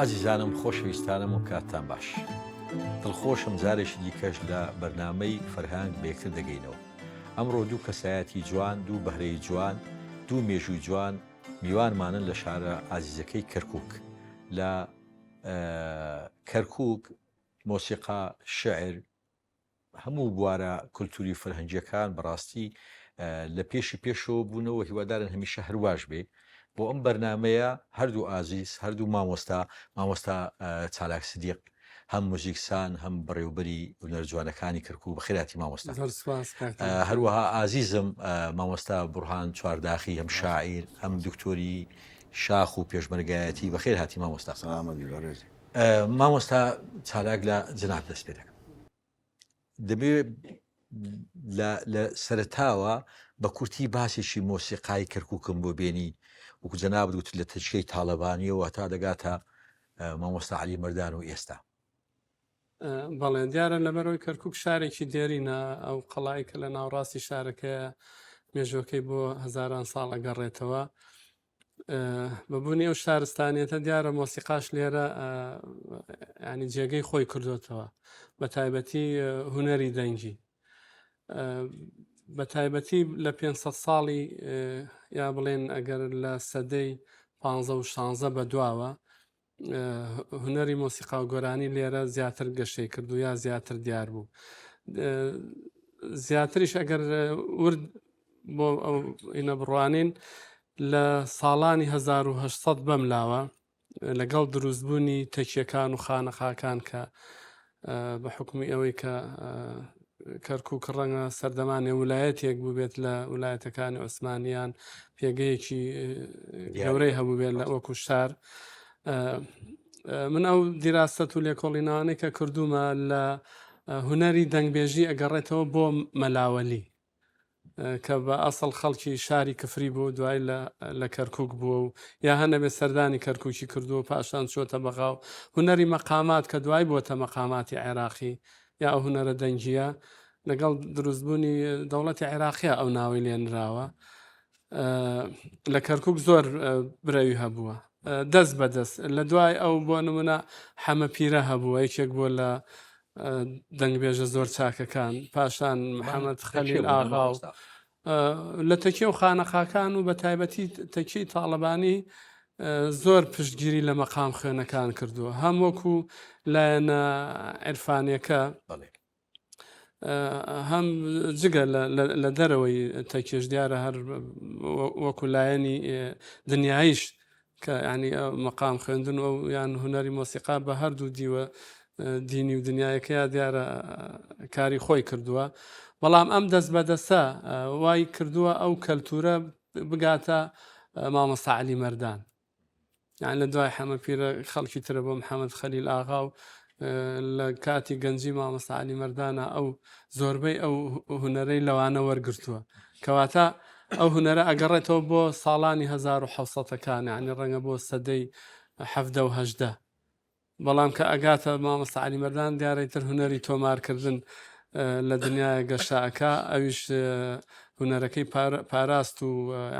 ئازیزانم خۆشەویستانم و کاتتان باش. دڵخۆشم جارێکی دیکەش لە بەرنامەی فەرهانگ بەیەکتر دەگەینەوە. ئەمڕۆ دوو کەسایەتی جوان، دوو بەهرەی جوان، دوو مێژووی جوان میوانمانن لە شارە ئازیزەکەی کەرکووک. لە کەرکووک مۆسیقا، شعر، هەموو بوارە کولتوری فەرهەنگیەکان بەڕاستی لە پێشەوە بوونەوە هیوادارن هەمیشە هەرواش بێ. بۆ ئەم بەرنمەیە هەردوو ئازیز، هەردوو مامۆستا چالاک سدیق، هەم موزیکسان، هەم بەڕێوبەری هونەرجوانەکانی کەرکووک بەخێراتی مامۆستا. هەروەها ئازیزم مامۆستا بورهان چوارداخی، هەم شاعیر، هەم دکتۆری شاخ و پێشمەرگایەتی، بەخێر هاتی مامۆستا. مامۆستا چالاک لە جناب دەست پێ دەکەم. دەبێت لە سەرتاوە بە کورتی باسێکی مۆسیقای کەرکووکم بۆ بێنی، وەکو جەناب وت لە تەچکەی تاڵەبانیەوە تا دەگاتە مامۆستا عەلی مەردان و ئێستا. بەڵێ دیارە لەبەرەوەی کەرکووک شارێکی دێرینە، ئەو قەڵایی کە لە ناوڕاستی شارەکەیە مێژوەکەی بۆ هەزاران ساڵ ئەگەڕێتەوە. بەبوونی ئەو شارستانێتە دیارە مۆسیقاش لێرە ینی جێگەی خۆی کردوتەوە، بە تایبەتی هونەری دەنگی. بە تایبەتی لە 500 ساڵی یا بڵێن ئەگەر لە سەدەی 15 و 16 بە دواوە هونەری مۆسیقا و گۆرانی لێرە زیاتر گەشەی کردو یا زیاتر دیار بوو. زیاتریش ئەگەر ورد بۆ ئەو ئینە بڕوانین لە ساڵانی 1800 بەملاوە لەگەڵ دروستبوونی تەکیەکان و خانەخاکان کە بە حکومی ئەوەی کە کەرکووک ڕەنگە سەردەمانی ویلایەتێک بوو بێت لە ویلایەتەکانی عوسمانیان، پێگەیەکی گەورەی هەبوو بێت لە وەکو شار. من ئەو دیراستە و لێکۆڵینانەی کە کردومە لە هونەری دەنگبێژی ئەگەڕێتەوە بۆ مەلاوەلی کە بە ئەسڵ خەڵکی شاری کفری بوو، دوای لە کەرکووک بووە و یا هەنە بێ سەردانی کەرکووکی کردووە پاشان چۆتە بەغاو. هونەری مەقامات کە دوای بووەتە مەقاماتی عێراقی یا ئەو هونەرە دەنگیە لەگەڵ دروستبوونی دەوڵەتی عێراقیە ئەو ناوی لێنراوە. لە کەرکووک زۆر برەوی هەبووە دەست بەدەست. لە دوای ئەو بۆ نمونە حەمە پیرە هەبووە، یەکێک بووە لە دەنگبێژە زۆر چاکەکان، پاشان محەممەد خەلیل ئاغا و لە تەکیە و خانەخاکان و بە تایبەتی تەکی تاڵەبانی زۆر پشتگیری لە مەقام خوێنەکان کردووە، هەم وەکو لایەنە عێرفانیەکە هەم جگە لە دەرەوەی تەکیش دیارە هەر وەکو لایەنی دنیاییش کە ینی مەقام خوێندن و یان هونەری مۆسیقا بە هەردوو دیوە دینی و دنیایەکەیە دیارە کاری خۆی کردووە. بەڵام ئەم دەست بەدەستە وای کردووە ئەو کەلتورە بگاتە مامۆستا عەلی مەردان، یان لە دوای حەمە پیرە خەڵکی ترە بۆ محەممەد خەلیل ئاغا و لە کاتی گەنجی مامۆستا عەلی مەردانە ئەو زۆربەی ئەو هونەرەی لەوانە وەرگرتووە، کەواتە ئەو هونەرە ئەگەڕێتەوە بۆ ساڵانی 1970ەکان، ینی ڕەنگە بۆ سەدەی 17 و 18. بەڵام کە ئەگاتە مامۆستا عەلی مەردان دیارەیتر هونەری تۆمارکردن لە دنیای گەشتاکە، ئەویش هونەرەکەی پاراست و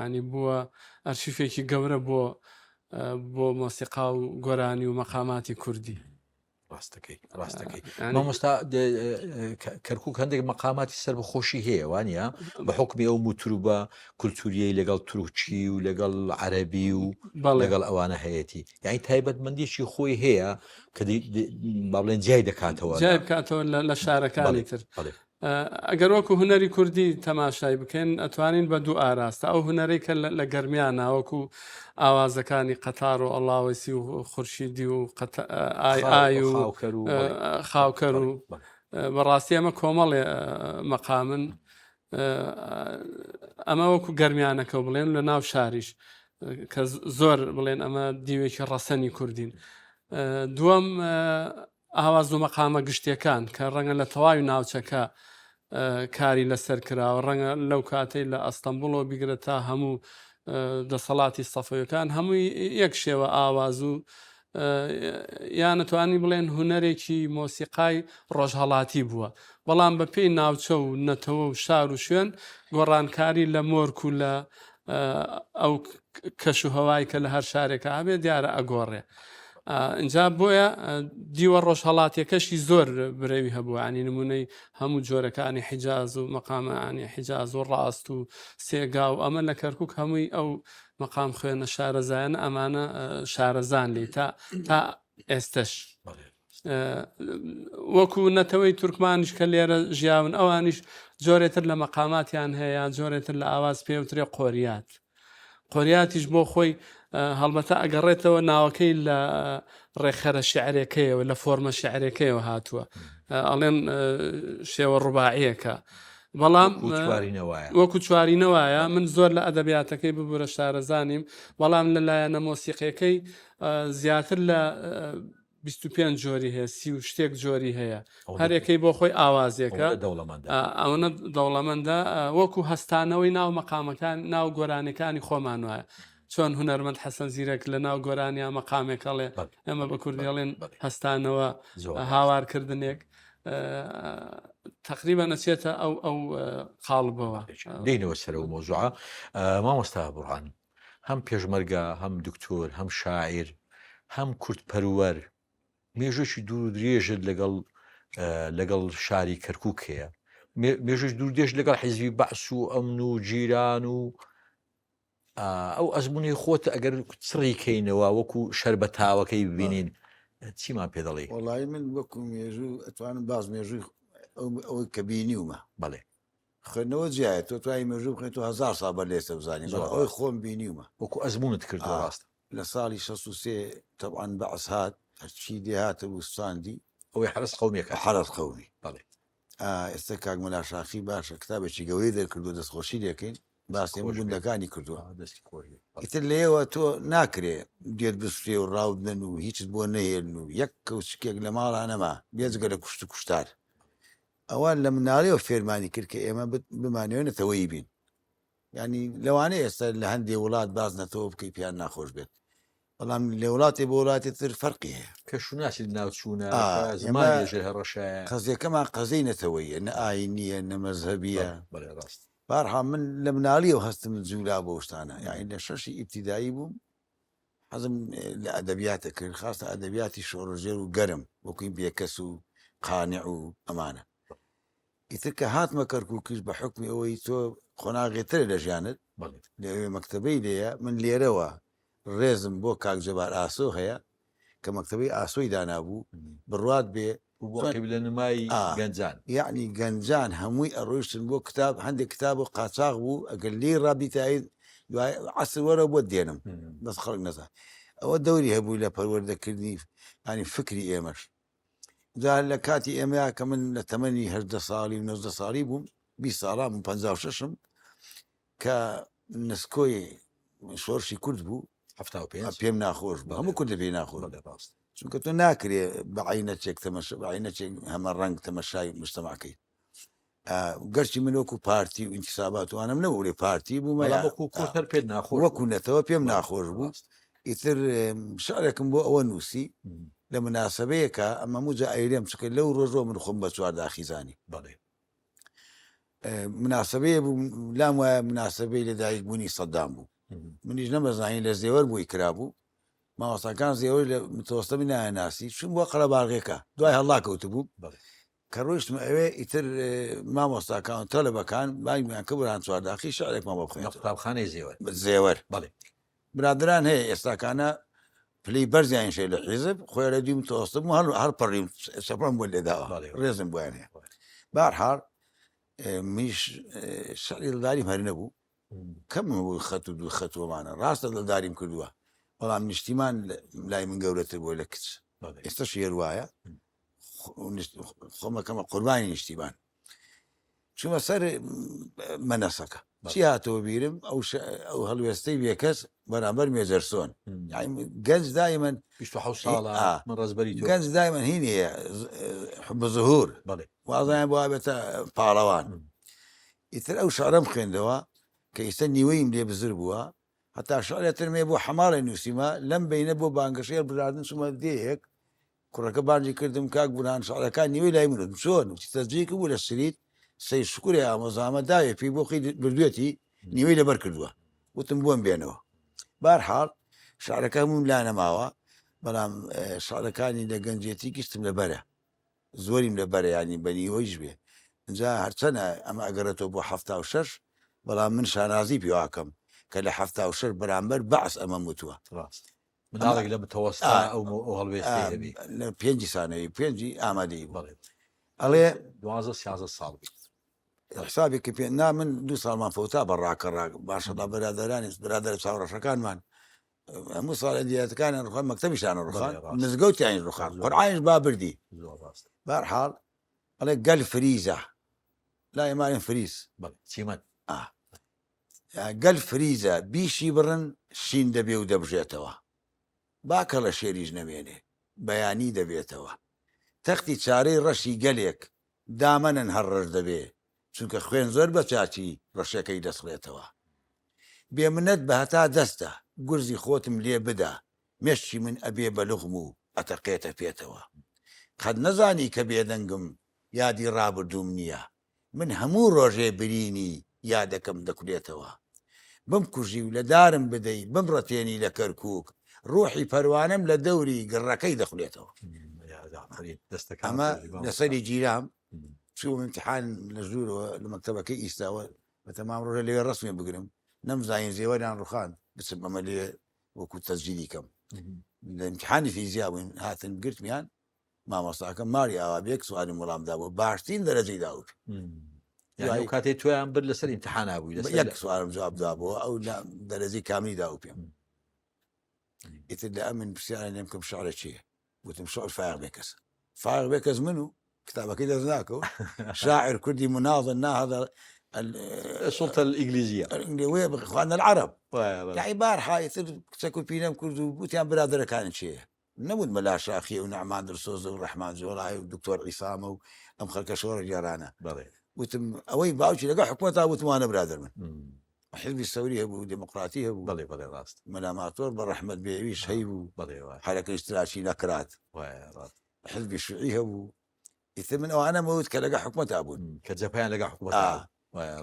ینی بووە ئەرشیفێکی گەورە بۆ مۆسیقا و گۆرانی و مەقاماتی کوردی. ڕاستەکەی مامۆستا کەرکووک هەندێک مەقاماتی سەر بەخۆشی هەیە وانە بە حکمی ئەو موتروبە کولتوریەی لەگەڵ تورکی و لەگەڵ عەرەبی و لەگەڵ ئەوانە هەیەی، یعنی تایبەتمەندیشی خۆی هەیە کە با بڵێن جای دەکاتەوە لە شارەکانی تر. ئەگەر وەکو هونەری کوردی تەماشای بکەن ئەتوانین بە دوو ئاراستە ئەو هونەرەی کە لە گەرمیان ناوەکو ئاوازەکانی قەتار و ئەڵاوەسی و خورشیدی و ئای و خاوکەر و بەڕاستی ئەمە کۆمەڵێ مەقامن، ئەمە وەکو گەرمیانەکە و بڵێن لە ناو شاریش کە زۆر بڵێن ئەمە دیوێکی ڕەسەنی کوردین. دووەم ئاواز و مەقامە گشتیەکان کە ڕەنگە لە تەواوی ناوچەکە کاری لەسەر کراوە، ڕەنگە لەو کاتەی لە ئەستەمبوڵەوە بیگرێت تا هەموو دەسەڵاتی سەفەویەکان هەمووی یەک شێوە ئاواز و یانەتوانی بڵێن هونەرێکی مۆسیقای ڕۆژهەڵاتی بووە، بەڵام بە پێی ناوچە و نەتەوە و شار و شوێن گۆڕانکاری لە مۆرک و لە ئەو کەش و هەوای کە لە هەر شارێکە هەبێ دیارە ئەگۆڕێ. اینجا بۆیە دیوە ڕۆژهەڵاتیەکەشی زۆر برەوی هەبوو، ینی نمونەی هەموو جۆرەکانی حیجاز و مەقامانی حیجاز و ڕاست و سێگا و ئەمە لە کەرکک هەمووی ئەو مەقام خوێنە شارەزایەن ئەمانە شارەزان لی تا ئێستش وەکو نەتەوەی تورکمانیش کە لێرە ژیاون ئەوانیش جۆرێتر لە مەقاماتیان هەیە، جۆرێتر لە ئاواز پێوترێ قۆریات. قۆریاتیش بۆ خۆی هەڵبەتە ئەگەڕێتەوە ناوەکەی لە ڕێخەرە شعرەکەیەوە لە فۆرمە شعرەکەیەوە هاتووە، ئەڵێن شێوە ڕوباعیەکە، بەڵام وەکو چوارینەوەیە. من زۆر لە ئەدەبیاتەکەی ببوورە شارەزانیم، بەڵام لەلایەنە مۆسیقیەکەی زیاتر لە 25 جۆری هەیە، 30 شتێک جۆری هەیە، هەرێکەی بۆ خۆی ئاوازێکە ئەوەنە دەوڵەمەندە، وەکو هەستانەوەی ناو مەقامەکان ناو گۆرانەکانی خۆمان وایە. چۆن هونەرمەند حەسەن زیرەک لە ناو گۆرانیا مەقامێکەڵێ ئێمە بە کوردیڵێن هەستانەوە هاوارکردنێک تقریبا نەچێتە ئەو قاڵبەوە دێنەوە سەرەوە مۆزوعە. مامۆستا بڕان هەم پێشمەرگە، هەم دکتۆر، هەم شاعیر، هەم کورد پەروەر، مێژوشی دوور درێژت لەگەڵ شاری کەرکووک هەیە، مێژوش دوور دێژ لەگەڵ حیزبی بەعس و ئەمن و جیران و ئەو ئەزمموی خۆت ئەگەر چڕی کەینەوە وەکو شەر بە تاوەکەی ببینین چیمان پێ دەڵێ؟ وڵی من وەکو مێژوو ئەتوانم باز مێژووی ئەوەی کە بینیومە بەڵێ خوێنەوە جیایە تۆ توای مێژوو بخێت و 1000 سا بە لێسە بزانین ئەوی خۆم بینیومە وەکو ئەزمونت کردوە ڕاست. لە ساڵی 63 تەبعاً بەعس هات هەرچی دێهاتە بوستاندی ئەوەی حرس قەومیەکە حرس قەومی. بەڵێ ئێستا کاک مەلا شاخی باشە کتابێکی گەورەی دەرکردووە دەستخۆشی دەکەین باسی هەموو گوندەکانی کردووە. ئیتر لێەوە تۆ ناکرێ دێت بسرێ و ڕاودنن و هیچت بۆ نەهێن و یەک کەوچکێک لە ماڵانەما بێجگە لە کوشت و کوشتار. ئەوان لە مناڵەوە فێرمانی کرد کە ئێمە بمانوێنێتەوەی بین، ینی لەوانەیە ئێستا لە هەندێک وڵات باز نەتەوە بکەی پیان ناخۆش بێت، بەڵام لە وڵاتی بۆ وڵاتی تر فەرقی هەیە کە شوناسی ناوچوونە هەڕەشایە. قەزیەکەمان قەزەی نەتەوەیە، نە ئاینیە نە مەزهەبیە. بەڵێ ڕاست. بارها من لە مناڵیەوە هەستم جولا بۆ شتانە، یعنی لە شەشی ئیبتیدایی بووم حەزم لە ئەدەبیاتە کرد، خاستە ئەدەبیاتی شۆڕژێر و گەرم وەکوی بێکەس و قانع و ئەمانە. ئیتر کە هاتمە کەرکووکیش بە حکمی ئەوەی تۆ خۆناغێترە لە ژیانت لەوێ مەکتەبەی لێیە، من لێرەوە ڕێزم بۆ کاکجەبار ئاسۆ هەیە کە مەکتەبەی ئاسۆی دانابوو بڕوات بێ لە نمای گەنجان، یعنی گەنجان هەمووی ئەڕۆیشتن بۆ کتاب، هەندێک کتاب و قاچاق بوو ئەگەر لێ ڕابیتایی دوای عەسر وەرە بۆ دێنم بەس خەڵک نەزان. ئەوە دەوری هەبووی لە پەروەردەکردنی ینی فکری ئێمەش. جا لە کاتی ئێمەیە کە من لە تەمەنی 18 ساڵی 19 ساڵی بووم 20 ساڵام 56م کە نسکۆی شۆرشی کورد بوو پێم ناخۆش بوو، هەموو کورد پێی ناخۆش ڕاست، چونکە تۆ ناکرێ بەعینەچێک بەعینەچێک هەمە ڕەنگ تەمەشای مجتەماعەکەی. گەرچی من وەکو پارتی و ئینتیسابات وانم نەبوو لێ پارتی بوومە وەکو نەتەوە پێم ناخۆش بوو. ئیتر شعرێکم بۆ ئەوە نووسی لە مناسبەیەکە ئەمە موجە ئەیرێم چکە لەو ڕۆژۆ من خۆم بە چوارداخیزانی مناسبەیە بوو، لام وایە مناسبەی لەدایک بوونی سەدام بوو، منیش نەمەزانی لە زێوەر بووی کرابوو، ماوەستاکان زێوەری لە متەوەستەمی نایەناسی چون بۆ قەرەباڵغێکە دوای هەڵا کەوت بوو کە ڕۆیشتمە ئەوێ ئیتر مامۆستاکان تەلەبەکان بامیان کە بڕان چوارداخی شعرێکمان بۆ بخوێن قوتابخانەی زێوەر. برادران هەیە ئێستاکانە پلەی بەرزیان شێ لە حیزب خۆی لە دوی متەوەستم و هەر پەڕیم سەپڕم بۆ لێداوە ڕێزم بۆیان هەیە. بەهەرحاڵ میش شعری دڵداریم هەر نەبوو، کەم بوو خەت و دوو خەتوەمانە ڕاستە دڵداریم کردووە، بەڵام نیشتیمان لای من گەورەتر بۆ لە کچ. ئێستا شێر وایە خۆمەکەمە قوربانی نیشتیمان چوومە سەر مەنەسەکە چی هاتەوە بیرم ئەو هەڵوێستەی بێکەس بەرامبەر مێجەرسۆن گەنج دایمەن گەنج دایمەن هینەیە بە زهور وازایان بۆ بێتە پاڵەوان. ئیتر ئەو شعرەم خوێندەوە کە ئێستا نیوەیم لێ بزر بووە، هەتا شعرێتر مێ بۆ حەماڵی نووسیمە لەم بینە بۆ بانگەشێر بردن چوومە دێیەک کوڕەکە بانجی کردم کاک بورهان شعرەکان نیوەی لای منت چۆن تەجێکی بوو لە سریت سەی شکوری ئامۆزامە داوێ پێی بۆ خی بردوێتی نیوەی لەبەر کردووە وتم بۆم بێنەوە. بەهەرحاڵ شعرەکە هەموو لا نەماوە بەڵام شعرەکانی لە گەنجێتی گشتم لەبەرە زۆریم لەبەرە ینی بەنیۆیش بێ اینجا هەرچەنە ئەمە ئەگەرێتەوە بۆ 76 بەڵام من شانازی پێواکەم کە لە 76 بەرامبەر بەعس ئەمە وتووە ڕاست مناڵێک لە بتەوەستا ئەو هەڵوێستی هەبی لە 5 سانەوەی 5 ئامادەی بەڵێ ئەڵێ 12 ساڵ بیت حسابێکی پێ من 2 ساڵمان فوتا بە ڕاکە باشەدا بەرادەرانی برادر چاوەڕەشەکانمان هەموو ساڵ دیاتەکانیان ڕخان مەکتەبیشانە ڕخان نزگەوتیان ڕخان قورعانش با بردی بەرحاڵ ئەڵێ گەل فریزە لا ئێمانین فریز چیمەن گەل فریزە بیشی بڕن شین دەبێ و دەبژێتەوە باکە لە شێریش نەمێنێ بەیانی دەبێتەوە تەختی چارەی ڕەشی گەلێک دامەنن هەر ڕەش دەبێ چونکە خوێن زۆر بە چاچی ڕەشەکەی دەسڵێتەوە بێمنەت بە هەتا دەستە گورزی خۆتم لێ بدا مێشتی من ئەبێ بە لوغم و ئەتەقێتە پێێتەوە قەت نەزانی کە بێدەنگم یادی ڕابردوم نییە من هەموو ڕۆژێ برینی یادەکەم دەکولێتەوە بم کوژی و لە دارم بدەی بمڕەتێنی لە کەرکک ڕۆحی پەروانم لە دەوری گڕەکەی دەخولێتەوە ئەمە لەسەری گیرام چوو امتحان لە ژوورەوە لە مەکتەبەکەی ئیستاوە بە تەمام ڕۆژە لێوێ ڕسمی بگرم نەمزانین زێوەریان ڕوخان بچم ئەمە لێ وەکو تەسجیلی کەم لە امتحانی فیزیا بووین هاتن گرتمیان مامۆستاکە ماری ئاوا بێک سوالم وەڵامدا بوو باشترین دەرەجەی داوت کاتێ تویان بر لەسەر امتحانا بووی یەک سوالم جوابدا بووە ئەو دەرەجەی کامی داو پێم ئیتر لە ئەمن پرسیارە لێم کەم شعرە چییە وتم شعر فاغ بێکەس فاغ بێکەس من و كتابك إذا ذاكو شاعر كردي مناضل هذا السلطة الإنجليزية إخواننا العرب يعني بارحة يصير تسكت فينا كردو بوتيان برادر كان شيء نمود ملا شاخي ونعمان درسوز والرحمن زولاي والدكتور عصامة وأم خلق شور جارانا وتم أوي باوشي لقى حكومتها وتمانا برادر من حزب الثوري هو ديمقراطية هو بلي راست ملاماتور بالرحمة بيعيش هيبو حركة الاشتراكي نكرات حزب الشيوعي هو يثمن أنا موت كلقى حكومة أبون كجبهان لقى حكومة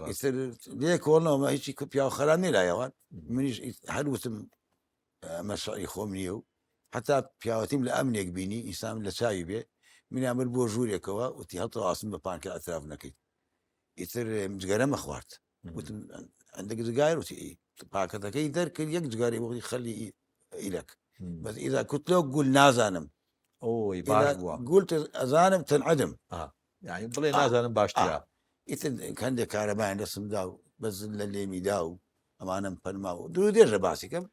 يصير ليك والله ما هيك كبيا خلاني لا يوان منيش حلوتم مشاري خومنيو حتى بياوتيم لأمن يقبيني إنسان لسايبه من يعمل بوجوري كوا وتيهطوا عاصم ببانك أطراف نكيد يصير مزقرة مخوارت وتم عندك زقاير وتي باكتك يدرك يك زقاري ويخلي إلك بس إذا كنت لو قول نازانم قلت أزانم تنعدم يعني بلي نازانم باشترا إذن كان دي كهرباء رسم داو بس اللي ميداو أمانم فنماو درو دير باسي كم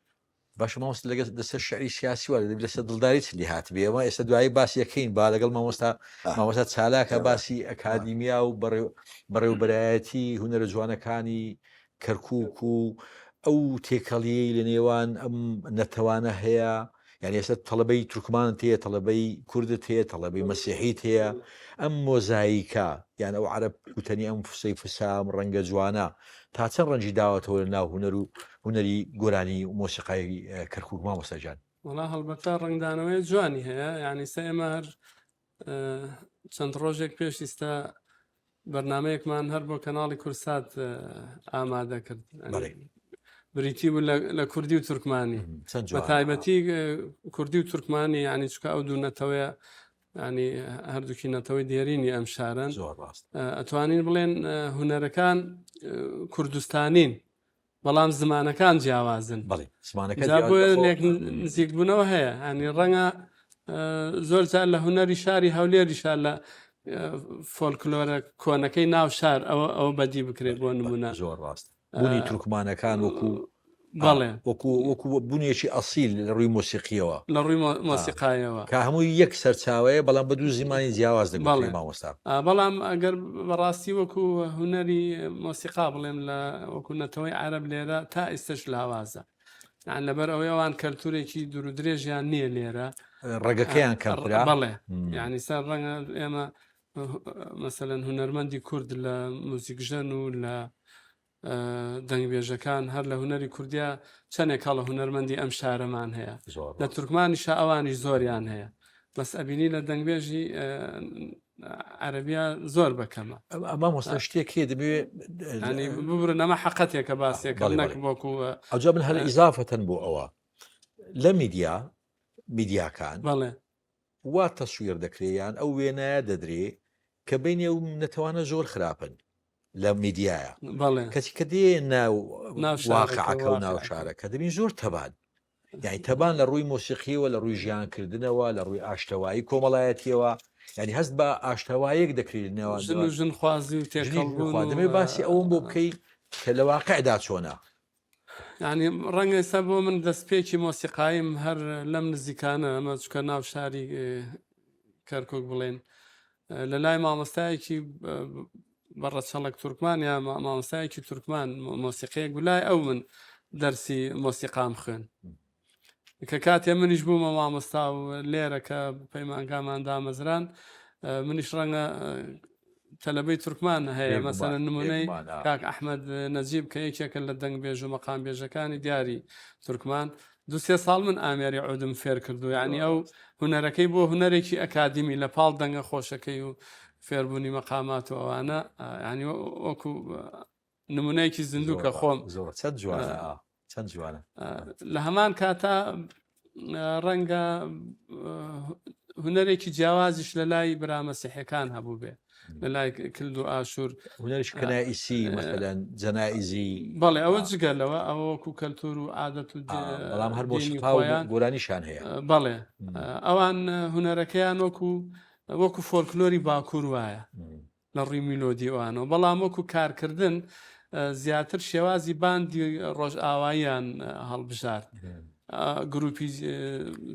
باش ما وصل لسه الشعري السياسي ولا لسه دلداريت اللي هات بيه ما يستدعي باسي يكين بالقل ما وصل سالاك باسي أكاديميا وبريو براتي هنا رجوانا كاني كركوكو أو تيكالي لنيوان أم نتوانا هي يعني يسد طلبي تركمان تيه طلبي كرد تيه طلبي مسيحي تيه أم موزايكا يعني أو عرب وتاني أم سيف سام رنج جوانا تاتن رنجي دعوة ولنا هنري قراني وموسيقى كركوك ما مسجان والله هالبتار رنج دانوية جواني هي يعني سيمهر چەند ڕۆژێک پێش ئێستا بەرنامەیەکمان هەر بۆ کەناڵی کورسات ئامادە کرد بریتی بوو لە کوردی و تورکمانی بە تایبەتی کوردی و تورکمانی یعنی چکە ئەو دوو نەتەوەیە ینی هەردووکی نەتەوەی دێرینی ئەم شارن ئەتوانین بڵێن هونەرەکان کوردستانین بەڵام زمانەکان جیاوازن لێک نزیک بوونەوە هەیە ینی ڕەنگە زۆر جار لە هونەری شاری هەولێریشا لە فۆلکلۆرە کۆنەکەی ناو شار ئەوە بەدی بکرێت بۆ نمونە زۆر ڕاست بوونی تورکمانەکان بەڵێ وەکو بوونیەکی ئەسیل لە ڕووی مۆسیقیەوە لە ڕووی مۆسیقایەوە کە هەمووی یەک سەرچاوەیە بەڵام بە دوو زمانی جیاواز دەبێت مامۆستا بەڵام ئەگەر بەڕاستی وەکو هونەری مۆسیقا بڵێم لە وەکو نەتەوەی عەرەب لێرە تا ئێستش لاوازە لەبەر ئەوەی ئەوان کەلتورێکی دوور و درێژیان نییە لێرە ڕێگەکەیان کەمرا بەڵێ یعنی سەر ڕەنگە ئێمە مەسەلەن هونەرمەندی کورد لە موزیکژەن و لە دەنگبێژەکان هەر لە هونەری کوردیا چەندێک هەڵە هونەرمەندی ئەم شارەمان هەیە لە تورکمانیشا ئەوانیش زۆریان هەیە بەس ئەبینی لە دەنگبێژی عەرەبیا زۆر بەکەمە ئەمە مۆستا شتێکی دەبێت ینی ببرن ئەمە حەقەتێکە باسێکە نەک بۆکو ئەوجا من هەر ئیزافەتەن بۆ ئەوە لە میدیا میدیاکان بەڵێ وا تەسویر دەکرێیان ئەو وێنە دەدرێ کە بینێ و نەتەوانە زۆر خراپن لە میدیایە بەڵێ کەسی کە دێ ناو ناو واقعەکە و ناو شارەکە. شارەکە دەبین زۆر تەبان یعنی تەبان لە ڕووی مۆسیقیەوە لە ڕووی ژیانکردنەوە لە ڕووی ئاشتەوایی کۆمەڵایەتیەوە ینی هەست بە ئاشتەوایەک دەکرێت نێوان ژن و ژن خوازی و تێکەڵبوون دەمێ باسی ئەوم بۆ بکەی کە لە واقعدا چۆنا ینی ڕەنگە ئێستا بۆ من دەستپێکی مۆسیقایم هەر لەم نزیکانە ئەمە چکە ناو شاری کەرکک بڵێن لە لای مامۆستایەکی بەڕەچەڵک تورکمان یا مامۆستایەکی تورکمان مۆسیقەیەک گولای ئەو من دەرسی مۆسیقام خوێن کە کاتێ منیش بوومە مامۆستا و لێرە کە پەیمانگامان دامەزران منیش ڕەنگە تەلەبەی تورکمان هەیە مەسەلەن نمونەی کاک ئەحمەد نەجیب کە یەکێکە لە دەنگ بێژ و مەقام بێژەکانی دیاری تورکمان دو-سێ ساڵ من ئامێری عودم فێر کردو یعنی ئەو هونەرەکەی بۆ هونەرێکی ئەکادمی لە پاڵ دەنگە خۆشەکەی و فێربوونی مەقامات و ئەوانە ینی وەکو نمونەیەکی زیندوو کە خۆم زۆر چەند جوانە چەند جوانە لە هەمان کاتە ڕەنگە هونەرێکی جیاوازیش لە لای برامەسیحەکان هەبوو بێ لە لای کلد و ئاشور هونەرش کەنائیسی مەسەلەن جەنائیزی بەڵێ ئەوە جگەلەوە ئەوە وەکو کەلتور و عادەت و بەڵام هەر مۆسیقا و گۆرانیشان هەیە بەڵێ ئەوان هونەرەکەیان وەکو فۆلکلۆری باکوور وایە لە ڕووی میلۆدی ئەوانەوە بەڵام وەکو کارکردن زیاتر شێوازی باندی ڕۆژ ئاواییان هەڵبژارد گروپی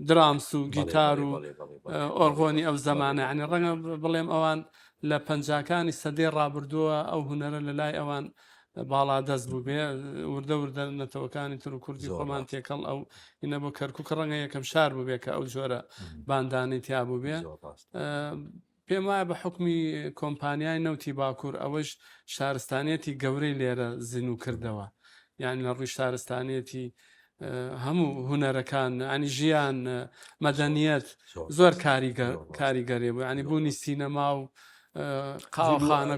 درامس و گیتار و ئۆرغۆنی ئەو زەمانە عنی ڕەنگە بڵێم ئەوان لە پەنجاکانی سەدەی ڕابردووە ئەو هونەرە لە لای ئەوان باڵا دەست بوو بێ وردە وردە نەتەوەکانی تر و کوردی خۆمان تێکەڵ ئەو ئینە بۆ کەرکک ڕەنگە یەکەم شار بوو بێ کە ئەو جۆرە باندانی تیا بوو بێ پێم وایە بە حکمی کۆمپانیای نەوتی باکوور ئەوەش شارستانیەتی گەورەی لێرە زین و کردەوە یعنی لە ڕووی شارستانیەتی هەموو هونەرەکان ئەنی ژیان مەدەنیەت زۆر کاریگەرێ بوو ینی بوونی سینەما و قاوەخانە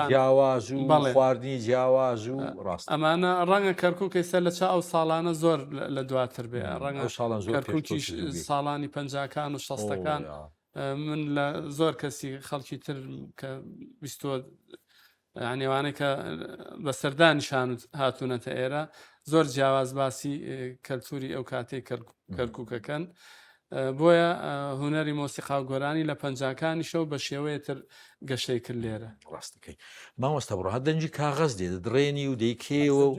جیاواز و خواردنی جیاواز و ڕاست ئەمانە ڕەنگە کەرکک ئێستا لە چاو ساڵانە زۆر لە دواتر بێ ڕەنگە کەرکوکی ساڵانی پەنجاکان و شەستەکان من لە زۆر کەسی خەڵکی تر کە بیستۆ ینیوانەی کە بە سەردانیشان هاتوونەتە ئێرە زۆر جیاواز باسی کەلتوری ئەو کاتەی کەرکووکەکەن بۆیە هونەری مۆسیقا و گۆرانی لە پەنجاکانی شەو بە شێوەیەتر گەشەی کرد لێرە ڕاستەکەی مامۆستا بڕۆ هە دەنجی کاغەز دێ دڕێنی و دەیکێوە و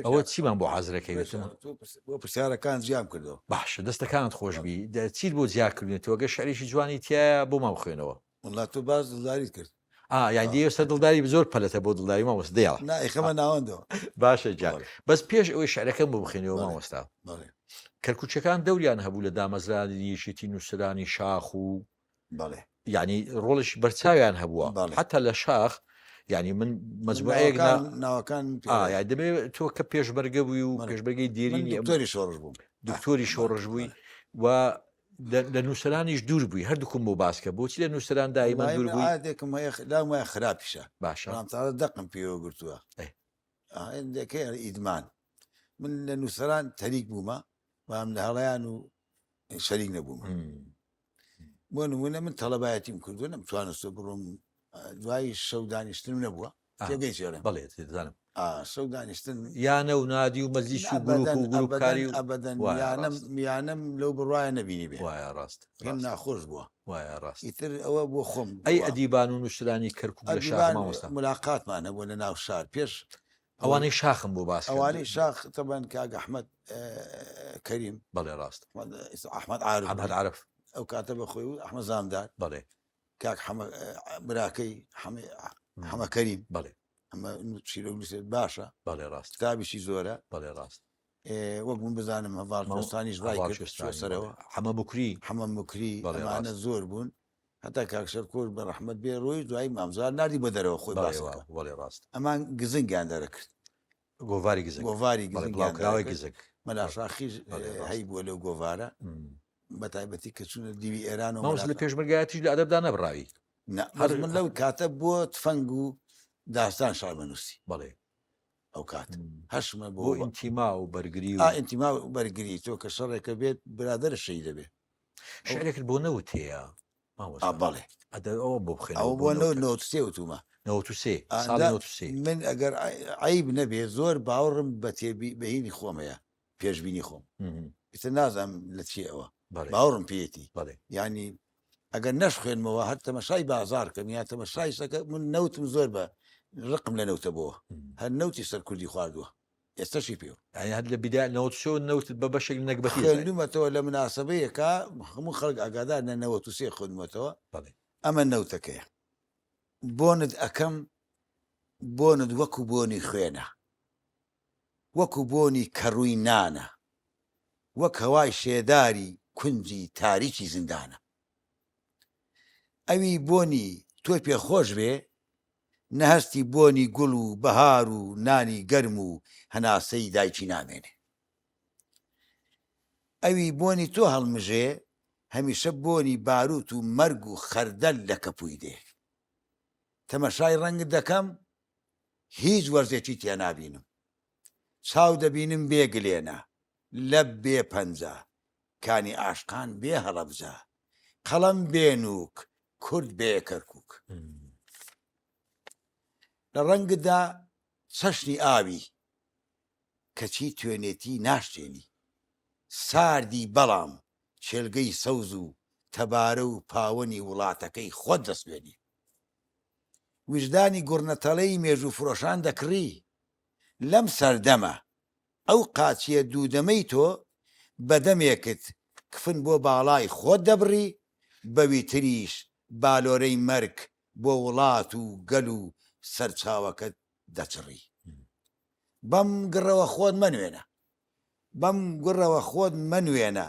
ئەوە چیمان بۆ حەزرەکەیوێتەوە بۆ پرسیارەکان زیام کردەوە باشە دەستەکانت خۆشببی چیت بۆ جیاکردنێتەوە گە شعریشی جوانی تایە بۆ مام خوێنەوە وڵات تۆ باز دڵداریت کرد یان دیێستا دڵداری زۆر پەلەتە بۆ دڵداری مامۆست دێڵ خەمە ناوەندەوە باشە جان بەس پێش ئەوەی شعرەکەم بۆ بخێنەوە مامۆستا کەرکوچەکان دەوریان هەبوو لە دامەزرانی یەشێتی نووسرانی شاخ و یعنی ڕۆڵش بەرچاویان هەبووە حتا لە شاخ ینی من مەجموعەیەک ناوەکان دەبێت تۆ کە پێشبەرگە بووی و پێشبەرگەی دیێرینی دکتۆری شۆڕژ بووم دکتۆری شۆڕژ بووی و لە نووسرانیش دوور بووی هەردووکم بۆ باسکە بۆچی لە نووسران دایمە دوور بوویکم لا وایە خراپیشە باشە دەقم پێوە گرتووە دەکەی ئیدمان من لە نووسران تەریک بوومە وام لە هەڵیان و شەریک نەبووم بۆ نمونە من تەڵەبایەتیم کردو نەمتوانستە بڕۆم دوای شەو دانیشتنم نەبووە تێگەی چێرە بەڵێ دەزانم شەو دانیشتن یانە و نادی و مەزلیس و گروپ و گروپکاری و میانم لەو بڕواایە نەبینی بێ وایە ڕاست پێم ناخۆش بووە وایە ڕاست ئیتر ئەوە بۆ خۆم ئەی ئەدیبان و نووسرانی کەرکک لە شار مامۆستا ملاقاتمان هەبووە لە ناو شار پێش ئەوانەی شاخم بۆ باس ئەوانەی شاخ تەبەن کاک ئەحمەد کەریم بەڵێ ڕاست ئەحمەد عارف ئەو کاتە بە خۆی و ئەحمەد زامدار بەڵێ کاک براکەی حەمە کەریم بەڵێ ئەمە چیرە نووسێت باشە بەڵێ ڕاست کتابیشی زۆرە بەڵێ ڕاست وەک بوون بزانم هەواڵستانیش ڕای کرد حەمە بکری ئەمانە زۆر بوون هەتا کاکشەر کۆر بە ڕەحمەت بێ ڕۆی دوای مامزار نردی بە دەرەوە خۆی باسەکە وەڵێ ڕاست ئەمان گزنگیان دەرەکرد گۆڤاری گزنگ گۆڤاری گزنگراوی گزنگ مەلاشاخیش هەی بووە لەو گۆڤارە بەتایبەتی کە چوونە دیوی ئێران و لە پێشمەرگایەتیش لە ئەدەبدا نەبراوی هەر من لەو کاتە بۆ تفەنگ و داستان شارمەنووسی بەڵێ ئەو کات هەشمە بۆ ئینتیما و بەرگری و ئینتیما بەرگری تۆ کە شەڕێکە بێت برادر شەی دەبێت شعرێکت بۆ نەوت هەیە بەڵێ ئەوە بۆ بخێن ئەو بۆ نەوتسێ وتومە 93 من ئەگەر عیب نەبێ زۆر باوەڕم بە بەهینی خۆمەیە پێشبینی خۆم ئیتر نازانم لە چی ئەوە باوەڕم پێێتی ینی ئەگەر نەش خوێنمەوە هەر تەمەشای بازار کەم یا تەمەشای سەکە من نەوتم زۆر بە ڕقم لە نەوتە بۆ هەر نەوتی سەر کوردی خواردووە ئێستاشی پێ هەر لە بیدا نەوتت بە بەشێک نەکبەتی خوێندومەتەوە لە مناسبەیەکە هەموو خەڵک ئاگادار نە 93 خوێنمەتەوە ئەمە نەوتەکەیە بۆنت ئەەکەم بۆنت وەکو بۆنی خوێنە وەکو بۆنی کەڕووی نانە وەک هەوای شێداری کونجی تاریکی زیندانە ئەوی بۆنی تۆ پێخۆش بێ نەهستی بۆنی گوڵ و بەهار و نانی گەرم و هەناسەی دایکی نامێنێ ئەوی بۆنی تۆ هەڵمژێ هەمیشە بۆنی باروت و مەرگ و خەردەل لە کەپووی دێ تەمەشای ڕەنگت دەکەم هیچ وەرزێکی تیا نابینم چاو دەبینم بێگلێنە لەب بێ پەنجە کانی ئاشقان بێ هەڵەبجە قەڵەم بێنووک کورد بێ کەرکووک لە ڕەنگدا چەشنی ئاوی کەچی توێنێتی ناشتێنی ساردی بەڵام چێلگەی سەوز و تەبارە و پاوەنی وڵاتەکەی خۆت دەستێنی وجدانی گوڕنەتەڵەی مێژوو فرۆشان دەکڕی لەم سەردەمە ئەو قاچیە دوودەمەی تۆ بەدەمێکت کفن بۆ باڵای خۆت دەبڕی بەوی تریش بالۆرەی مەرگ بۆ وڵات و گەل و سەرچاوەکەت دەچڕی بەم گڕەوە خۆت منوێنە بەم گوڕەوە خۆت منوێنە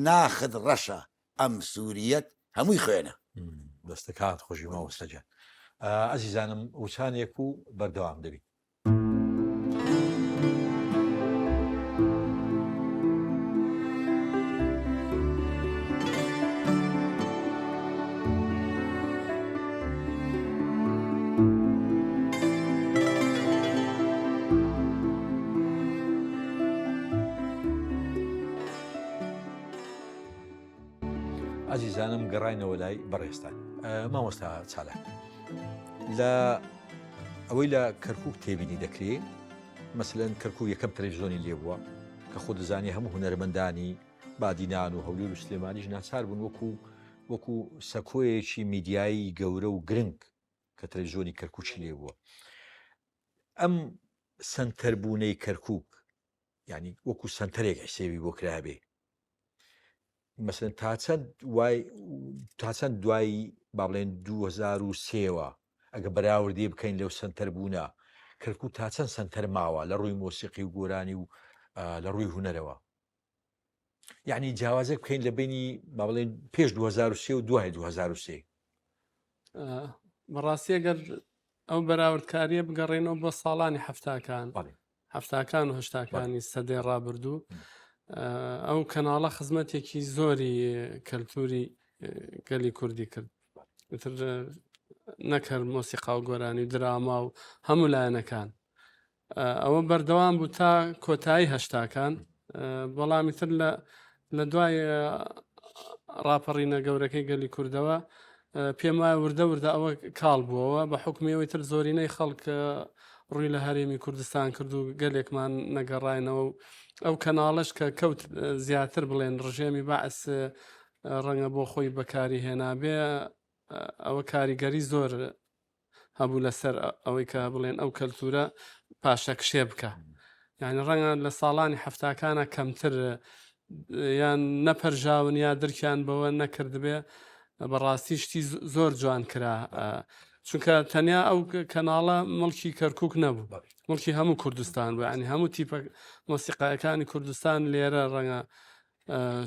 ناخت ڕەشە ئەم سووریەت هەمووی خوێنە دەستەکات خۆشی ماوەستەجان ئەزیزانم وچانێک و بەردەوام دەبی ئازیزانم گەڕاینەوە لای بەڕێستان مامۆستا چالاک لە ئەوەی لە کەرکووک تێبینی دەکرێت مەسلەن کەرکوو یەکەم تەلەڤیزۆنی لێ بووە کە خۆ دەزانی هەموو هونەرمەندانی بادینان و هەولێر و سلێمانیش ناچار بوون وەکو سەکۆیەکی میدیایی گەورە و گرنگ کە تەلەڤیزۆنی کەرکووچی لێ بووە ئەم سەنتەربوونەی کەرکووک ینی وەکو سەنتەرێک حسێبی بۆ کرابێ مەسەن تا چەند دوایی با بڵێن 2003ەوە ئەگە بەراوردی بکەین لەو سنتەر بوونە کەرکوو تا چەند سنتەر ماوە لە ڕووی مۆسیقی و گۆرانی و لە ڕووی هونەرەوە یعنی جیاوازێک بکەین لە بینی با بڵێن پێش 2003 و دوای 2003 بەڕاستی ئەگەر ئەو بەراوردکاریە بگەڕێنەوە بۆ ساڵانی هەفتاکان و هەشتاکانی سەدەی ڕابردوو ئەو کەناڵە خزمەتێکی زۆری کەلتوری گەلی کوردی کرد نەکرد مۆسیقا و گۆرانی و دراما و هەموو لایەنەکان ئەوە بەردەوام بوو تا کۆتایی هەشتاکان بەڵامی تر لە دوای ڕاپەڕینە گەورەکەی گەلی کوردەوە پێم وایە وردە ئەوە کاڵ بووەوە بە حکمیەوەی تر زۆرینەی خەڵک ڕووی لە هەرێمی کوردستان کرد و گەلێکمان نەگەڕاینەوە و ئەو کەناڵش کە کەوت زیاتر بڵێن ڕژێمی بەعس ڕەنگە بۆ خۆی بەکاری هێنابێ ئەوە کاریگەری زۆر هەبوو لەسەر ئەوەی کە بڵێن ئەو کەلتورە پاشە کشێ بکە یعنی ڕەنگە لە ساڵانی هەفتاکانە کەمتر یان نەپەرژاون یا درکیان بەوە نەکردبێ بەڕاستی شتی زۆر جوان کرا چونکە تەنیا ئەو کەناڵە مڵکی کەرکووک نەبوو مڵکی هەموو کوردستان بوو ینی هەموو تیپە مۆسیقایەکانی کوردستان لێرە ڕەنگە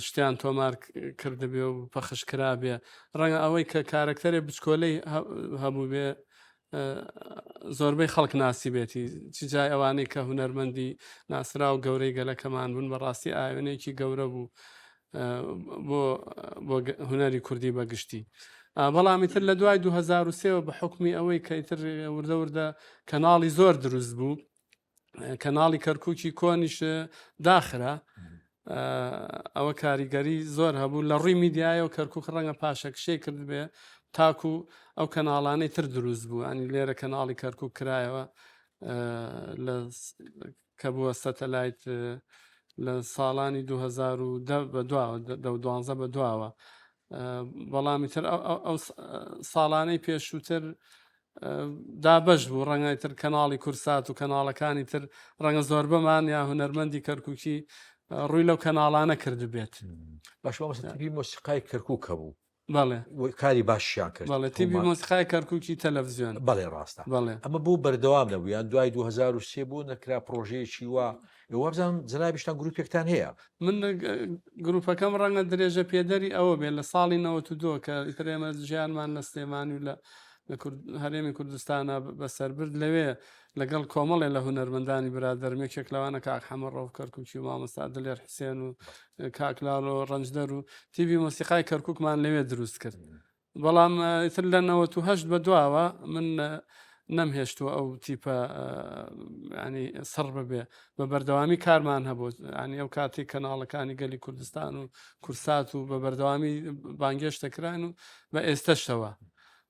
شتیان تۆمار کردبێ و پەخش کرابێ ڕەنگە ئەوەی کە کارکتەرێ بچکۆلەی هەبوو بێ زۆربەی خەڵک ناسی بێتی چ جای ئەوانەی کە هونەرمەندی ناسرا و گەورەی گەلەکەمان بوون بەڕاستی ئاوێنێکی گەورە بوو بۆ هونەری کوردی بەگشتی بەڵامی تر لە دوای 2003 بە حکمی ئەوەی کە ئیتر وردە کەناڵی زۆر دروست بوو کەناڵی کەرکووکی کۆنیش داخرا ئەوە کاریگەری زۆر هەبوو لە ڕووی میدیایە و کەرکووک ڕەنگە پاشەکشەی کرد بێ تاکو ئەو کەناڵانەی تر دروست بوو ئەنی لێرە کەناڵی کەرکووک کرایەوە کە بووە سەتەلایت لە ساڵانی 2010 بە دواوە 2012 بە دواوە بەڵامی تر ئەو ساڵانەی پێشووتر دابەش بوو ڕەنگای تر کەناڵی کورسات و کەناڵەکانی تر ڕەنگە زۆر بەمان یا هونەرمەندی کەرکووکی ڕووی لەو کەناڵانە کرد بێت باشتیبی مۆسیقای کەرکووک هەبوو بەڵێ کاری باشیان کرد بەڵێ تیبی مۆسیقای کەرکووکی تەلەڤیزیۆن بەڵێ ڕاستە بەڵێ ئەمە بوو بەردەوام نەبوو یان دوای 2023 بوو نەکرا پرۆژەیەکی وا وابزانم جنابیشتان گروپێکتان هەیە من گروپەکەم ڕەنگە درێژە پێدەری ئەوە بێت لە ساڵی 92 کە ئیترێمە ژیانمان لە سلێمانی و لە هەرێمی کوردستانە بەسەربرد لەوێ لەگەڵ کۆمەڵێ لە هونەرمەندانی برادەرمێکێک لەوانە کاک حەمەڕۆ کەرکووکی و مامۆستا دلێر حسێن و کاکلال و ڕەنجدەر و تیڤی مۆسیقای کەرکووکمان لەوێ دروست کرد بەڵام ئیتر لە 98 بە دواوە من نەمهێشتووە ئەو تیپە ینی سڕ ببێ بە بەردەوامی کارمان هەبوو ینی ئەو کاتی کەناڵەکانی گەلی کوردستان و کورسات و بە بەردەوامی بانگێشتەکران و بە ئێستەشەوە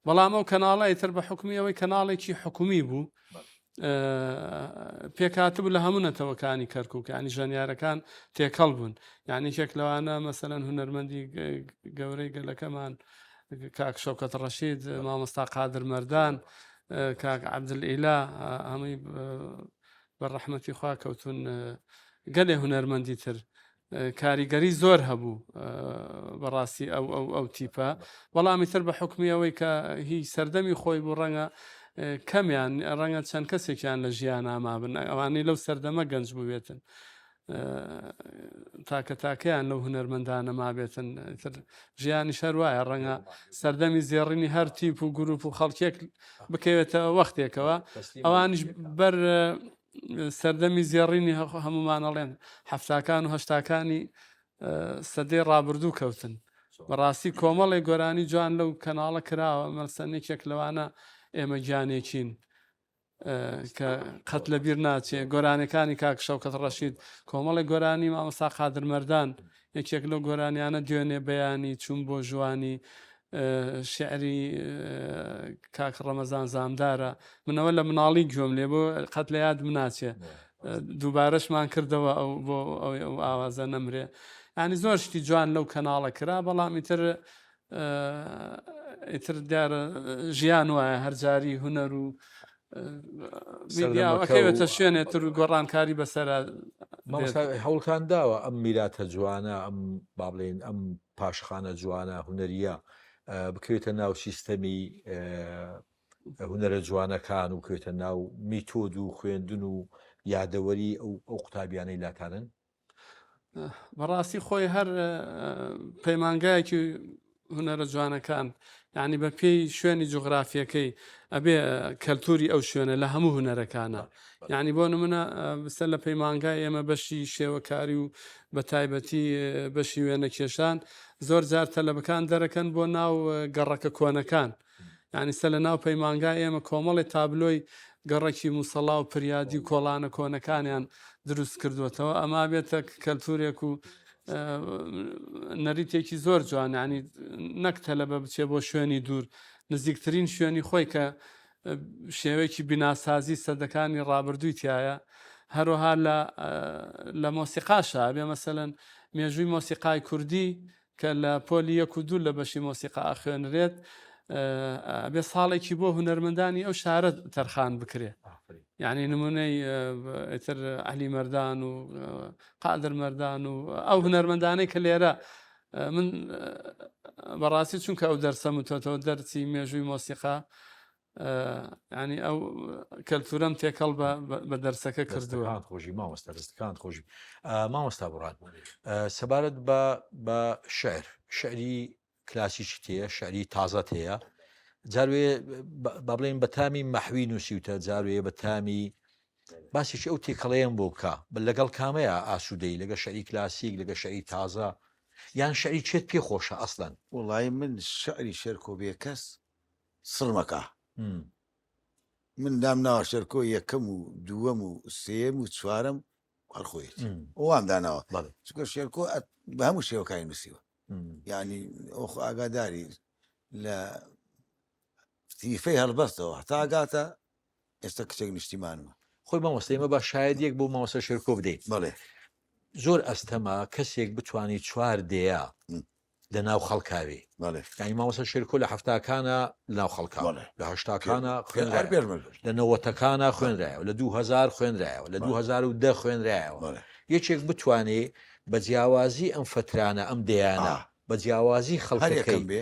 بەڵام ئەو کەناڵی تر بە حکومی ئەوەی کەناڵێکی حکومی بوو پێکاتبوو لە هەموو نەتەوەکانی کەرکووک ینی ژەنیارەکان تێکەڵ بوون یعنی کێک لەوانە مەسەلەن هونەرمەندی گەورەی گەلەکەمان کاک شەوکەت ڕەشید مامۆستا قادر مەردان کاک عەبدولئیلا هەمووی بە ڕەحمەتی خوا کەوتون گەلێ هونەرمەندی تر کاریگەری زۆر هەبوو بەڕاستی ئەو تیپە بەڵامی تر بە حکمی ئەوەی کە هی سەردەمی خۆی بوو ڕەنگە کەمیان ڕەنگە چەند کەسێکیان لە ژیان ئامابن ئەوانەی لەو سەردەمە گەنج بووێتن تاکەیان لەو هونەرمەندانە مابێتن ژیانی شەروایە ڕەنگە سەردەمی زێڕینی هەر تیپ و گروپ و خەڵکێک بکەوێتەوە وەختێکەوە ئەوانیش بەر سەردەمی زێڕینی هەمومانەڵێن هەفتاکان و هەشتاکانی سەدەی ڕابردوو کەوتن بەڕاستی کۆمەڵی گۆرانی جوان لەو کەناڵە کراوە مەسەنێکێک لەوانە ئێمە گیانێکین کە قەت لەبیر ناچێ گۆرانەکانی کاک شەوکەت ڕەشید کۆمەڵی گۆرانی مامۆستا قادر مەردان یەکێک لەو گۆرانیانە دوێنێ بەیانی چوون بۆ ژوانی شعری کاک ڕەمەزان زامدارە منەوە لە مناڵی گوێم لێ بۆ قەت لە یاد مناچێ دووبارەشمان کردەوە ئەو بۆ ئەو ئاوازە نەمرێ ینی زۆر شتی جوان لەو کەناڵە کرا بەڵامی ئیتر دیارە ژیان وایە هەرجاری هونەر و میدیاوەکەوێتە شوێنێتر و گۆڕانکاری بەسەر هەوڵتان داوە ئەم میراتە جوانە ئەم با بڵێن ئەم پاشخانە جوانە هونەریە بکەوێتە ناو سیستەمی هونەرە جوانەکان و بکەوێتە ناو میتۆد و خوێندن و یادەوەری ئەو قوتابیانەی لاتانن بەڕاستی خۆی هەر پەیمانگایەکی هونەرە جوانەکان یعنی بە پێی شوێنی جوغرافیەکەی ئەبێ کەلتوری ئەو شوێنە لە هەموو هونەرەکانە یعنی بۆ نمونە بسە لە پەیمانگای ئێمە بەشی شێوەکاری و بە تایبەتی بەشی وێنە کێشان زۆر جار تەلەبەکان دەرەکەن بۆ ناو گەڕەکە کۆنەکان یعنی سە لە ناو پەیمانگای ئێمە کۆمەڵی تابلۆی گەڕێکی مووسڵا و پریادی و کۆڵانە کۆنەکانیان دروست کردوێتەوە ئەما بێتە کەلتورێک و نەریتێکی زۆر جوانانی نەک تەلەبە بچێ بۆ شوێنی دوور نزیکترین شوێنی خۆی کە شێوەیەکی بیناسازی سەدەکانی ڕابردووی تایە هەروەها لە مۆسیقاشە بێ مەسەلەن مێژووی مۆسیقای کوردی کە لە پۆلی 1 و 2 لە بەشی مۆسیقا خوێنرێت بێ ساڵێکی بۆ هونەرمەندانی ئەو شارە تەرخان بکرێ یعنی نمونەی ئیتر عەلی مەردان و قادر مەردان و ئەو هونەرمەندانەی کە لێرە من بەڕاستی چونکە ئەو دەرسەم وتۆتەوە دەرچی مێژووی مۆسیقا ینی ئەو کەلتورەم تێکەڵ بە دەرسەکە کردووە خۆشی مامۆستا دەستەکان خۆشی مامۆستا بڕان سەبارەت بە شعری کلاسیکی تەیە شعری تازەت هەیە جاروێ با بڵێن بە تامی مەحوی نووسیوتە جاروێ بە تامی باسێکی ئەو تێکەڵەیەم بۆ بکە لەگەڵ کامەیە ئاسوودەی لەگە شعری کلاسیک لەگە شعری تازە یان شعری چێت پێ خۆشە ئەسڵەن وڵی من شعری شێرکۆ بێ کەس سڵمەکە من دامناوە شەرکۆ یەکەم و دووەم و سێم و چوارەم هەرخۆیەتی وام داناوە بەڵێ چکە شێرکۆ بە هەموو شێوەکانی نووسیوە یعنی ئەو ئاگاداری لە تیفەی هەڵبەستەوە هەتا ئاگاتە ئێستا کچێک نیشتیمانمە خۆی مامۆستایمە بە شاید یەک بۆ مامۆستا شێرکۆ بدەیت بەڵێ زۆر ئەستەما کەسێک بتوانانی چوار دەیە لە ناو خەڵکاوی بەڵێ ینی مامۆستا شێرکۆ لە هەفتاکانە لە ناو خەڵکا بەڵێ. لە هەشتاکانە هەر خوێنرا پێشمە لە نەوەتەکانە خوێنرایەوە لە 2000 خوێنرایەوە لە 2010 خوێنرایەوە بەڵێ یەکێک بتوانێت بە جیاوازی ئەم فترانە ئەم دەیانە بە جیاوازی هەر خەڵکەکەی یەکەم بێ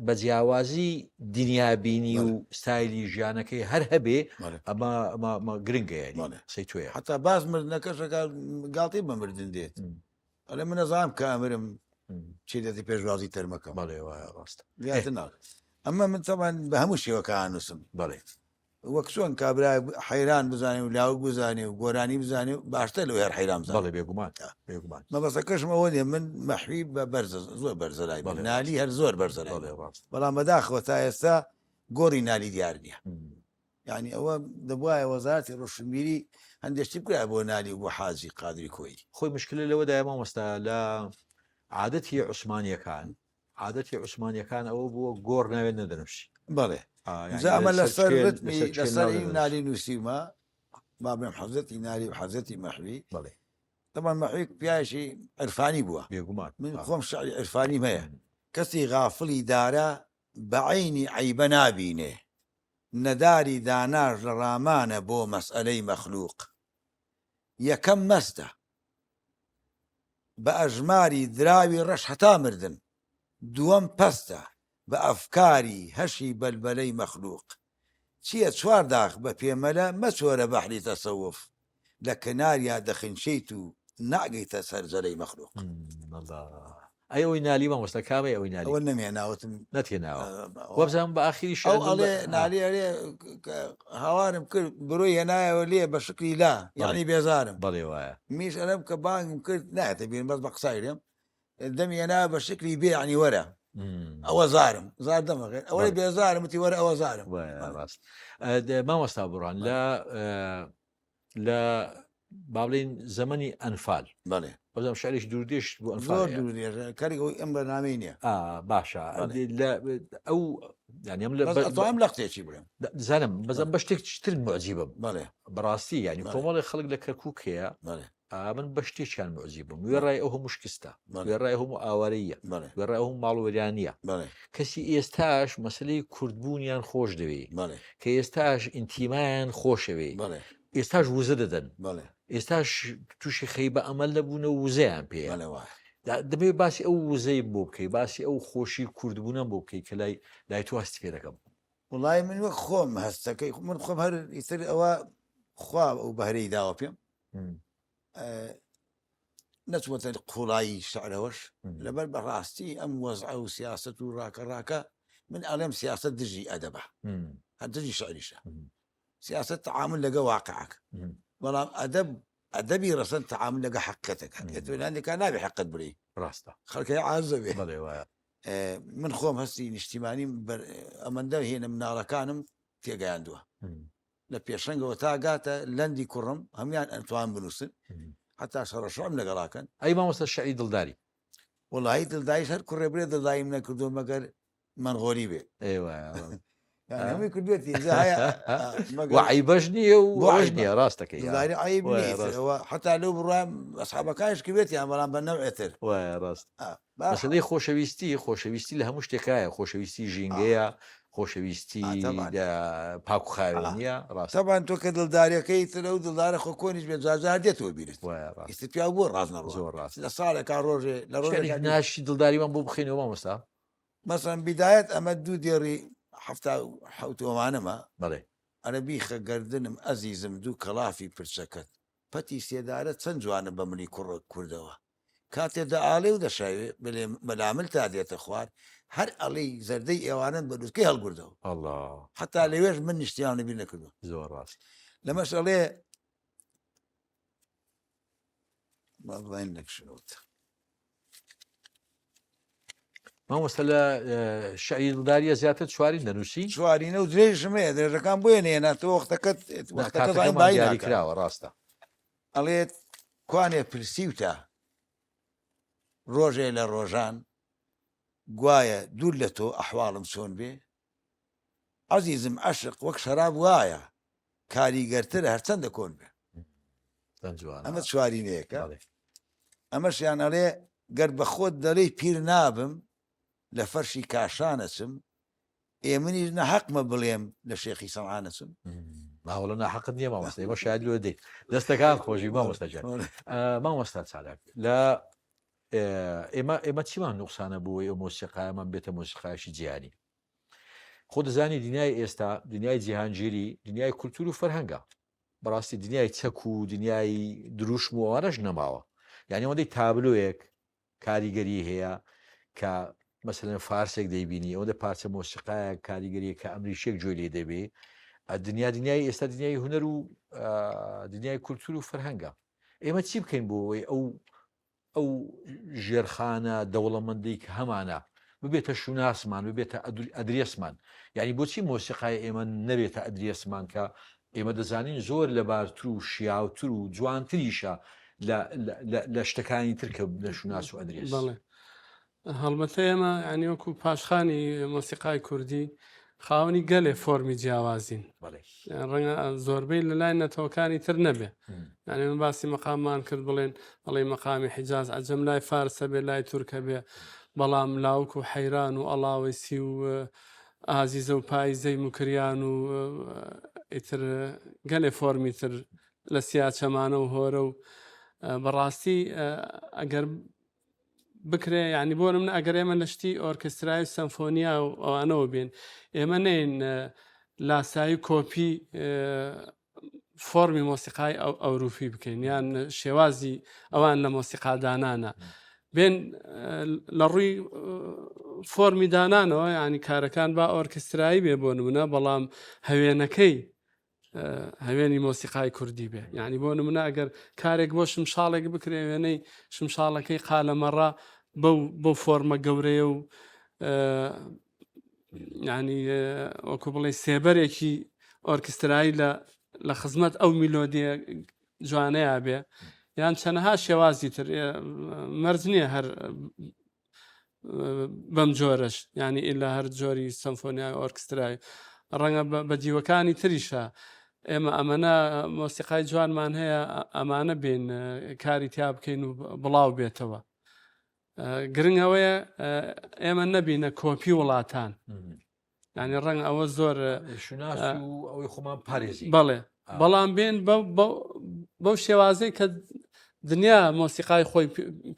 بە جیاوازی دنیابینی و ستایلی ژیانەکەی هەر هەبێ بەڵێ ئەمە گرنگە بەڵێ. سی توێ حتا باز مردنەکەشەکە گاڵتی بە مردن دێت ئەلێ من نەزانم کە ئەمرم چی دەتی پێشوازی تەرمەکەم بەڵێ وایە ڕاستە زیاتر ناڵێ ئەمە من تەمان بە هەموو شێوەکان نووسم بەڵێ وەک چۆن کابرای حەیران بزانێ و لاوک بزانێ و گۆرانی بزانێ و باشتر لەو هەر حەیران بزانێ بەڵێ بێگومان بێگومان مەبەستەکەشم ئەوە نیە من مەحوی بە بەرزە زۆر بەرزەلای بەڵێ. نالی هەر زۆر بەڵێ بەرزەلای ڕاست بەڵام بەداخەوە تا ئێستا گۆڕی نالی دیار نییە یعنی ئەوە دەبواە وەزارەتی ڕۆشنبیری هەندێشتی بکرای بۆ نالی و بۆ حاجی قادری کۆی خۆی مشکلە لەوەدای مامۆستا لە عادەتی عادەتی عوسمانیەکان ئەوە بووە گۆڕ ناوێت نەدەنووسی بەڵێ ئەمە لەسەر لەسەری نالی نووسیمە ما بێم حەزەتی نالی و حەزەتی مەحوی بەڵێ دەمان مەحوی پیاشی عرفانی بووە بێگومان من خۆم شعری عرفانی مەیە کەسی غافڵی دارە بە عینی عیبە نابینێ نەداری داناش لە ڕامانە بۆ مەسئلەی مەخلووق یەکەم مەستە بە ئەژماری دراوی ڕەش هەتا مردن دووەم پەستە بە ئەفکاری هەشی بەلبەلەی مەخلووق چییە چوار داخ بە پێمەلە مەچۆرە بەحری تەسەوف لە کەناریا دەخنچیت و ناگەیتە سەرجەلەی مەخلووق ئەوەی نالی مامۆستا کامەی ئەوەی نالی ئەوە نەمێناوتم نەتێناوە وەبزانم بە ئاخری ئەو ئەڵێ نالی ئەلێ هاوارم کرد بڕۆی هێنایەوە لێ بە شکری لا یعنی بێزارم بەڵێ وایە میش ئەلەم کە بانگم کرد نایەتە بێن بەس بە قسایرێم دەمی هێنا بە شکری بێ عنی وەرە ئەوە زارم زار دەمەغێت ئەوەی بێزارم وتی وەرە ئەوە زارم ڕاست مامۆستا بڕان لە باڵین زەمەنی ئەنفال بەڵێ بەزم شعریش دوورودێش بۆ زۆر ئەنفال دوورێژە کاری ئەوی ئەم بەنامەی نییە باشە ئەو ینیم ئەتوانم لە قسێکی برم زانم بەزم بە شتێک تر معجیبم بەڵێ بەڕاستی ینی کۆمەڵی خەڵک لە کەرکووک هەیە بەڵێ من بە شتێکیان معجیبم وێڕای ئەو هەموو شکستە وێڕای هەموو ئاوارەیە بەڵێ وێڕای هەموو ماڵوەریانە بەڵێ کەسی ئێستاش مەسلەی کوردبوونیان خۆش دەوێت بەڵێ کە ئێستاش ئینتیمایان خۆشەوێ بەڵێ ئێستاش وزە دەدەن بەڵێ ئێستاش تووشی خەی بە ئەمەل لەبوونە وزەیان پێ بەڵێ وایە دەبێت باسی ئەو وزەی بۆ بکەی باسی ئەو خۆشی کوردبوونە بۆ بکەی کە لای تو هەستی پێ دەکەم وڵای من وەک خۆم هەستەکەی من خۆم هەر ئیتر ئەوە خوا ئەو بەهرەی داوە پێم نەچوەتە قوڵایی شعرەوەش لەبەر بەڕاستی ئەم وەزع و سیاست و ڕاکە من ئەڵێم سیاست دژی ئەدەبە هەر دژی شعریشە سیاست تعامل لەگە واقعک بەڵام ئەدەبی ڕەسەن تعامل لەگە حقەتەکە هەندێکا نابێ حقت بری ڕاستە خەڵکەی عازە بێ بەڵێ وایە من خۆم هەستی نیشتیمانیم ئەمەندە هێنە مناڵەکانم تێگەیاندووە لە پێشەنگەوە تا گاتە لەندی کوڕم هەمیان ئەتوان بنووسن حتا شەڕەشۆم لەگەڵاکەن ئەی مامۆستا شعری دڵداری وڵی دڵدایش هەر کوڕێ برێ دڵدایم نەکردو مەگەر منغۆری بێ هەمی کردێتی عیبەش نییە و ڕۆژ نییە ڕاستەکەی حتا لەو بڕام ئەسحابەکانش کردێتی یان بەڵام بە نەوێتر ڕاست مەسەلەی خۆشەویستی لە هەموو شتێکایە خۆشەویستی ژینگەیە خۆشەویستی پاک و خاوێنیە ڕاستەبان تۆ کە دڵداریەکەی ترە و دڵدارە خۆ کۆنیش بێ جاجار دێتەوە بیرت ئیستی پیا بۆ ڕازنە زۆر ڕاست لە ساڵێکا ڕۆژێ لە ڕۆژێک ناشی دڵداریمان بۆ بخینەوە مامۆستا مەسەن بیدایەت ئەمە دوو دێڕی حوتەوانەمە بەڵێ عەرەبی خەگەردنم ئەزیزم دوو کەڵافی پرچەکەت پەتی سێدارە چەند جوانە بە منی کوڕە کوردەوە کاتێ دەئاڵێ و دەشاوێ بەلامل تا دێتە خوار هەر ئەڵەی زەردەی ئێوانن بە دووتکەی هەڵگوردەوە حتا لەوێش من نیشتیان لەبیر نەکردو زۆر ڕاست لەمەش ئەڵێ بەڵێن نەکشنەوت مامۆستا لە شعری دڵداریە زیاتر چواری دەنووسی چوارینە و درێژمەیە درێژەکان بۆیە نێناتەوە وەختەکە دیاری کراوە ڕاستە ئەڵێت کوانێ پرسیوتە ڕۆژێ لە ڕۆژان گوایە دوور لە تۆ ئەحواڵم چۆن بێ عەزیزم عەشق وەک شەراب وایە کاریگەرترە هەرچەندە کۆن بێ ئەمە چوارینەیەکە ئەمەشیان ئەڵێ گەر بە خۆت دەڵێی پیر نابم لە فەرشی کاشانەچم ئێمنیش نەحەقمە بڵێم لە شێخی سەمعانەچم ماوەڵە ناحەقت نییە مامۆستا ئێمە شاید لێ دێت دەستەکان خۆشی مامۆستاجان مامۆستا چالاک لە ئێمە چیمان نوقسانە بووی ئەو مۆسیقایەمان بێتە مۆسیقایشی جیهانی خۆ دەزانی دنیای ئێستا دنیای جیهانگیری دنیای کولتور و فەرهەنگە بەڕاستی دنیای چەک و دنیای دروشم و ئەوانەش نەماوە یعنی ئەوەندەی تابلۆیەک کاریگەری هەیە کە مەسەلەن فارسێک دەیبینی ئەوەندە پارچە مۆسیقایە کاریگەریە کە ئەمریشێک جۆی لێ دەبێ دنیای ئێستا دنیای هونەر و دنیای کولتور و فەرهەنگە ئێمە چی بکەین بۆ ئەو ژێرخانە دەوڵەمەندی کە هەمانە ببێتە شوناسمان ببێتە ئەدرێسمان یعنی بۆچی مۆسیقای ئێمە نەبێتە ئەدرێسمان کە ئێمە دەزانین زۆر لە بارتر و شیاوتر و جوانتریشە لە شتەکانی ترکە لە شوناس و ئەدرێس هەڵبەتە ئێمە ینی وەکو پاشخانی مۆسیقای کوردی خاوەنی گەلێ فۆرمی جیاوازین ڕەنگە زۆربەی لە لای نەتەوەکانی تر نەبێ یعنی من باسی مەقاممان کرد بڵێن ئەڵێ مەقامی حیجاز عەجەم لای فارسە بێ لای تورکە بێ بەڵام لاوک و حەیران و ئەڵاوەسی و ئازیزە و پایزەی موکریان و ئیتر گەلێ فۆرمی تر لە سیاچەمانە و هۆرە و بەڕاستی ئەگەر بکرێ ینی بۆ من ئەگەر ئێمە لە شتی ئۆرکسترای سەمفۆنیا و ئەوانەوە بێن ئێمە نین لاسایی کۆپی فۆرمی مۆسیقای ئەوروپی بکەین یان شێوازی ئەوان لە مۆسیقادانانە بێن لە ڕووی فۆرمی دانانەوە ینی کارەکان با ئۆرکسترایی بێ بۆ نمونە بەڵام هەوێنەکەی هەوێنی مۆسیقای کوردی بێ یعنی بۆ نمونە ئەگەر کارێک بۆ شمشاڵێک بکرێ وێنەی شمشاڵەکەی قالەمەڕا بەو فۆرمە گەورەیە و ینی وەکو بڵێ سێبەرێکی ئۆرکسترایی لە خزمەت ئەو میلۆدیە جوانەیە بێ یان چەنەها شێوازی تر مەرج نییە هەر بەم جۆرەش ینی ئیلا هەر جۆری سەمفۆنیای ئۆرکسترای ڕەنگە بە دیوەکانی تریشە ئێمە ئەمەە مۆسیقای جوانمان هەیە ئەمانە بین کاری تیا بکەین و بڵاو بێتەوە گرنگەوەیە ئێمە نەبینە کۆپی وڵاتان ینی ڕەنگ ئەوە زۆر ئەوەی خۆمان پارێزی بەڵێ بەڵام بێن بەو شێوازەی کە دنیا مۆسیقای خۆی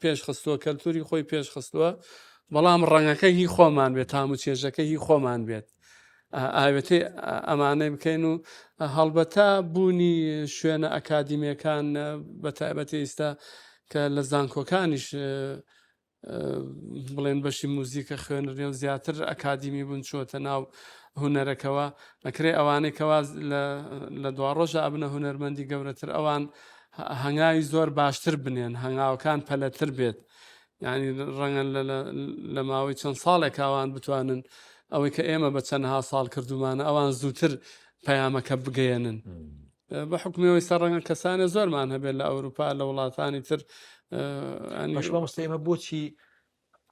پێشخستووە کەلتوری خۆی پێشخستووە بەڵام ڕەنگەکە هی خۆمان بێت تام و چێژەکە هی خۆمان بێت ئاوێتی ئەمانەی بکەین و هەڵبەتە بوونی شوێنە ئەکادیمیەکان بە تایبەتی ئێستا کە لە زانکۆکانیش بڵێن بەشی موزیکە خوێنرێ و زیاتر ئەکادیمی بوون چۆتە ناو هونەرەکەەوە ئەکرێ ئەوانەی کەوا لە دوا ڕۆژە ئەبنە هونەرمەندی گەورەتر ئەوان هەنگاوی زۆر باشتر بنێن هەنگاوەکان پەلەتر بێت یعنی ڕەنگە لە ماوەی چەند ساڵێک ئەوان بتوانن ئەوەی کە ئێمە بە چەندها ساڵ کردومانە ئەوان زووتر پەیامەکە بگەێنن بە حکومەوەی سەر ڕەنگە کەسانە زۆرمان هەبێت لە ئەوروپا لە وڵاتانی تر مەستا ئێمە بۆچی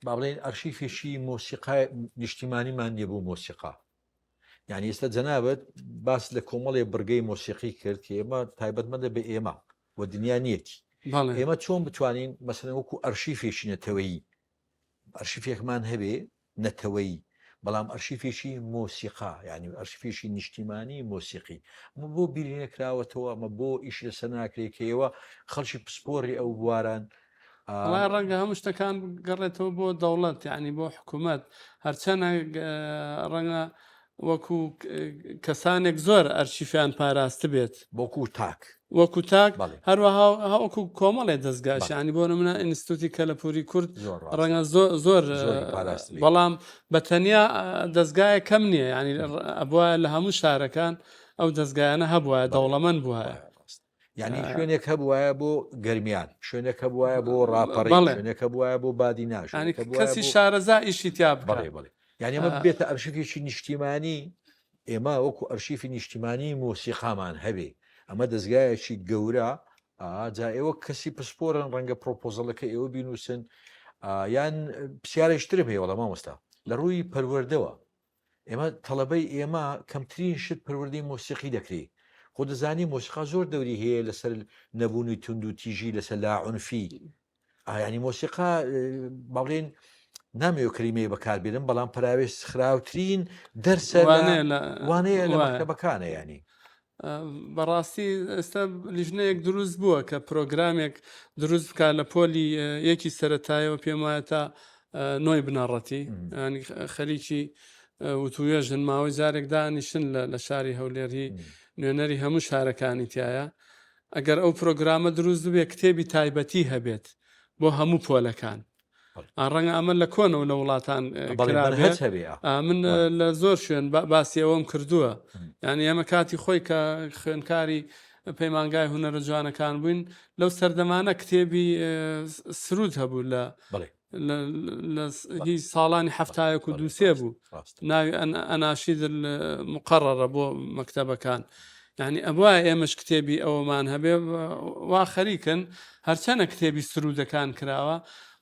با بڵێن ئەرشیفێکی مۆسیقای نیشتیمانیمان نیە بۆ مۆسیقا یعنی ئێستا جەنابەت باس لە کۆمەڵێ بڕگەی مۆسیقی کرد کە ئێمە تایبەتمەندە بە ئێمە و دنیا نیەتی ئێمە چۆن بتوانین مەسەلەن وەکو ئەرشیفێکی نەتەوەیی ئەرشیفێکمان هەبێ نەتەوەیی بەڵام ئەرشیفێکی مۆسیقا یعنی ئەرشیفێکی نیشتیمانی مۆسیقی ئەمە بۆ بیری نەکراوەتەوە ئەمە بۆ ئیش لەسەر ناکرێکەوە خەڵکی پسپۆڕی ئەو بواران ڕەنگە هەموو شتەکان گەڕێتەوە بۆ دەوڵەت یعنی بۆ حکوومەت هەرچەنە ڕەنگە وەکو کەسانێک زۆر ئەرشیفیان پاراست بێت وەکو تاک هەروەها هەوەکو کۆمەڵێ دەستگاش ینی بۆ منە ئینستیتوتی کەلەپوری کورد ڕەنگە زۆر بەڵام بە تەنیا دەستگایە کەم نییە ینی ئەبواە لە هەموو شارەکان ئەو دەستگایانە هەبواە دەوڵەمەند بووە یعنی شوێنێک هەبوایە بۆ گەرمیان شوێنێک هەبوایە بۆ ڕاپەڕی بەڵێ. شوێنێک هەبوایە بۆ بادینا ینی شوێنێک هەبوایە کەسی بۆ- شارەزا ئیشی تیا بەڵێ بکە بڵێ یعنی ئەمە بێتە ئەرشیفێکی نیشتیمانی ئێمە وەکو ئەرشیفی نیشتیمانی مۆسیقامان هەبێ ئەمە دەستگایەکی گەورە جا ئێوە کەسی پسپۆرن ڕەنگە پرۆپۆزەڵەکە ئێوە بینوسن یان پرسیارێشترم هەیە وەڵام مامۆستا لە ڕووی پەروەردەوە ئێمە تەڵەبەی ئێمە کەمترین شت پەروەردەی مۆسیقی دەکرێت خۆ دەزانی مۆسیقا زۆر دەوری هەیە لەسەر نەبوونی تونند و تیژی لەسەر لاعنفی ینی مۆسیقا باڵێن نامەوێت کریمەیە بەکاربێنم بەڵام پراوێست خراوترین دەرسە وانەیە لە مەکتەبەکانە ینی بەڕاستی ئێستا لیژنەیەک دروست بووە کە پرۆگرامێک دروست بکات لە پۆلی یەکی سەرەتایەوە پێم وایە تا نۆی بنەڕەتی ینی خەریکی وتوێژن ماوەی جارێک دانیشن لە شاری هەولێری نوێنەری هەموو شارەکانی تایە ئەگەر ئەو پرۆگرامە دروست بێ کتێبی تایبەتی هەبێت بۆ هەموو پۆلەکان ڕەنگە ئەمە لە کۆنەوە لە وڵاتان من لە زۆر شوێن باسی ئەوەم کردووە یعنی ئەمە کاتی خۆی کە خوێنکاری پەیمانگای هونەرە جوانەکان بووین لەو سەردەمانە کتێبی سرود هەبوو لە هیچ ساڵانی هەفتایەک و دووسێ بوو ناوی ئەناشید مقڕڕە بۆ مەکتەبەکان یعنی ئەوە ئێمەش کتێبی ئەوەمان هەبێ وا خەریکن هەرچەنە کتێبی سرودەکان کراوە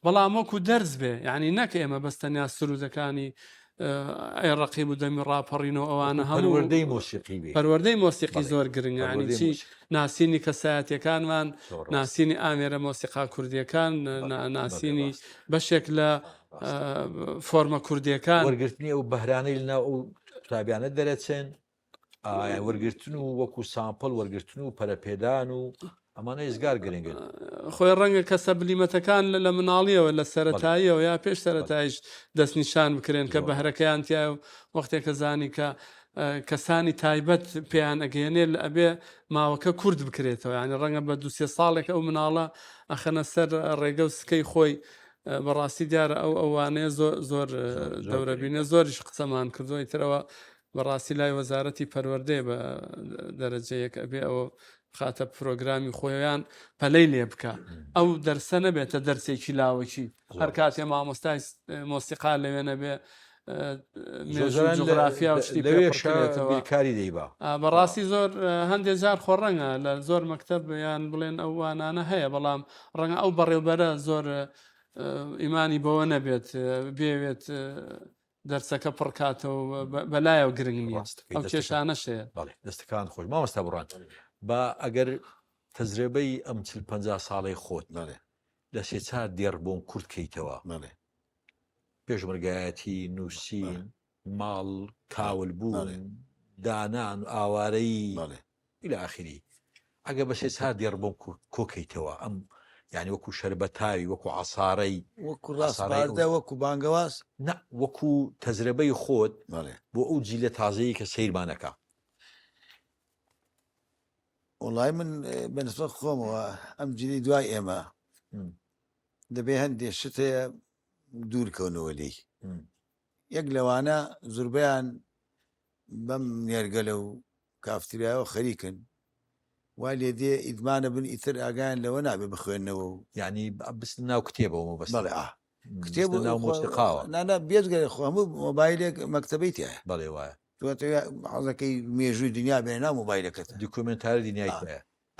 بەڵام وەکو دەرز بێ یعنی نەک ئێمە بەستەنیا سرودەکانی ئەی ڕقیب و دەمی ڕاپەڕینەوە ئەوانە هەمووەردەی مۆسیقی پەروەردەی مۆسیقی زۆر گرنگانی چی ناسینی کەسایەتەکانمان ناسینی ئامێرە مۆسیقا کوردیەکان ناسینی بەشێک لە فۆرمە کوردیەکان وەرگرتنی ئەو بەهرانەی لەناو ئەو قوتابیانە دەرەچێن وەرگرتن و وەکو سامپڵ وەرگرتن و پەرەپێدان و ئەمانە ئێزگار گرنگن خۆی ڕەنگە کەسە بلیمەتەکان لە مناڵیەوە لە سەرەتاییەوە یا پێش سەرەتایش دەستنیشان بکرێن کە بەهرەکەیان تیا و وەختێکە زانی کە کەسانی تایبەت پێیان ئەگەێنێ ئەبێ ماوەکە کورد بکرێتەوە ینی ڕەنگە بە دووسێ ساڵێک ئەو مناڵە ئەخەنە سەر ڕێگە و سکەی خۆی بەڕاستی دیارە ئەوانەیە زۆر دەورەبینە زۆریش قسەمان کردوی ترەوە بەڕاستی لای وەزارەتی پەروەردەی بە دەرەجەیەک ئەبێ ئەوە خاتە پرۆگرامی خۆیان پەلەی لێ بکە ئەو دەرسە نەبێتە دەرسێکی لاوەکی هەر کاتێ مامۆستای مۆسیقا لەوێنە بێ جغرافیا و شتی کاری دەیبا بەڕاستی زۆر هەندێک جار خۆڕەنگە لە زۆر مەکتەب یان بڵێن ئەو وانانە هەیە بەڵام ڕەنگە ئەو بەڕێوبەرە زۆر ئیمانی بەوە نەبێت بێوێت دەرسەکە پڕکاتەوە بەلایە و گرنگ نیە ئەو کێشانەشەیە دەستەکان خۆش مامۆستا بڕان بە ئەگەر تەجربەی ئەم 50 ساڵی خۆت لە سێ چار دێڕ بۆم کورت کەیتەوە پێشمەرگایەتی نووسین ماڵ کاول بوون دانان و ئاوارەی إلى آخری ئەگە بە سێ چار دێڕ بۆم کۆکەیتەوە ئەم یعنی وەکو شەربەتاوی وەکو عسارەی وەکو ڕاستپاردە وەکو بانگەواز وەکو تەجربەی خۆت بۆ ئەو جیلە تازەیە کە سەیرمانەکە وڵای من بەنسبەت خۆمەوە ئەم جلی دوای ئێمە دەبێ هەندێک شت هەیە دوورکەونەوە لی یەک لەوانە زوربیان بەم نێرگەلە و کافتریایەوە خەریکن وای لێ دێ ئیدمانە بن ئیتر ئاگیان لەوە نابێ بخوێندنەوە و یعنی بست ناو کتێبەوە بەس کتێب ناو مۆسیقاوە نانا بێزگەری خۆ هەموو مۆبایلێک مەکتەبەی تایە بەڵێ وایە حەزەکەی مێژووی دنیا بێنا مۆبایلەکەت دوکومنتاری دنیای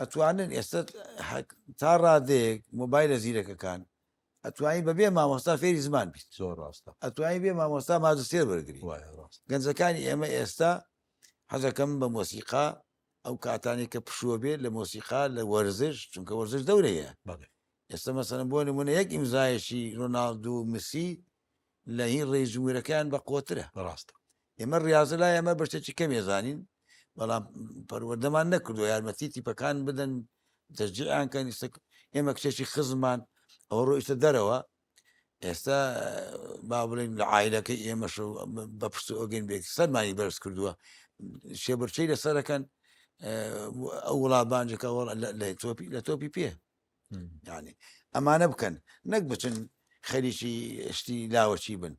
ئەتوانن ئێستا تا ڕادەیەک مۆبایلە زیرەکەکان ئەتوانی بەبێ مامۆستا فێری زمان بیت زۆر ڕاستە ئەتوانی بێ مامۆستا ماجستێر وەرگری گەنجەکانی ئێمە ئێستا حەزەکەم بە مۆسیقا ئەو کاتانی کە پشووە بێت لە مۆسیقا لە وەرزش چونکە وەرزش دەورەیە ئێستا مەسەرم بۆ نمونە یەک ئیمزایشی ڕۆناڵدو و مسی لە هین ڕێی ژمورەکان بە قۆترە بەڕاستە ئێمە ڕاضە لای ئەمە بەشتێکی کەم ێزانین بەڵام پەروەردەمان نەکردو یارمەتی تیپەکان بدەن تەشجیعیان ئێمە کچێکی خزمان ئەوە ڕۆیشتە دەرەوە ئێستا با بڵین لە عایلەکەی ئێمەش بە پشت ئۆگەن بێت سەرمانی بەرز کردووە شێبرچەی لەسەرەکەن ئەو وڵاتبانجەکە لە تۆپی پێ یعنی ئەمانە بکەن نەک بچن خەریکی شتی لاوەچی بن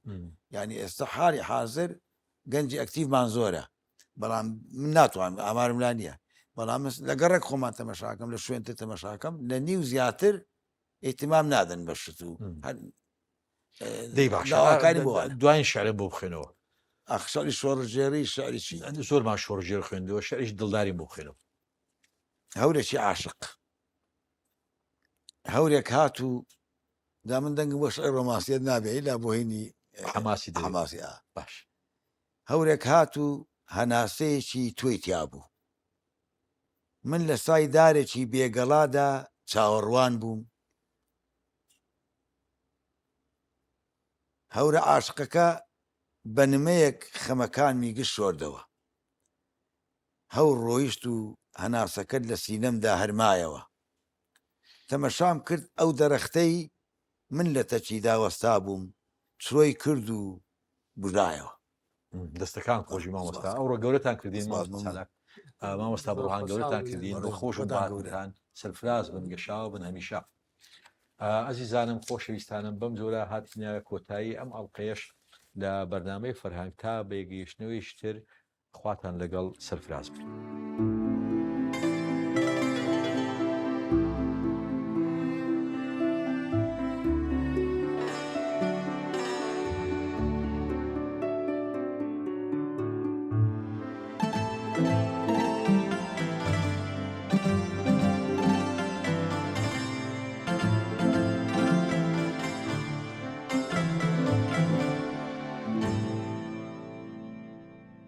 یعنی ئێستا حالی حاضر گەنجی ئەکتیڤمان زۆرە بەڵام من ناتوان ئامارم لا نییە بەڵام لە گەڕێک خۆمان تەمەشاکەم لە شوێن تەمەشاکەم لە نیو زیاتر ئێتیمام نادەن بە شت و دەی باش داواکاری بۆ دوایین شعرە بۆ بخوێنەوە ئەخشەڵی شۆڕژێری شعری چی زۆرمان شۆڕژێر خوێندەوە شعریش دڵداری بۆ بخوێنەوە هەورێکی عاشق هەورێک هات و دا من دەنگ بۆ شعر ڕۆماسیەت نابێ لا بۆ هینی حماسی حماسی باش هەورێک هات و هەناسەیەکی توی تیا بوو من لە سای دارێکی بێگەڵادا چاوەڕوان بووم هەورە عاشقەکە بە نمەیەک خەمەکانمی گشت شۆردەوە هەور ڕۆیشت و هەناسەکەت لە سینەمدا هەرمایەوە تەمەشام کرد ئەو دەرەختەی من لە تەچیدا وەستا بووم چرۆی کرد و بژایەوە دەستەکان خۆشی مامۆستا ئەوڕۆ گەورەتان کردین مامۆستا بڕۆهان گەورەتان کردین خۆش و باگەوران سەرفراز بن گەشاو بن هەمیشە ئەزیزانم خۆشەویستانم بەم جۆرە هاتینە کۆتایی ئەم ئەڵلقەیەش لە بەرنامەی فەرهانگ تا بێگەیشتنەوەی شتر خواتان لەگەڵ سەرفراز بن.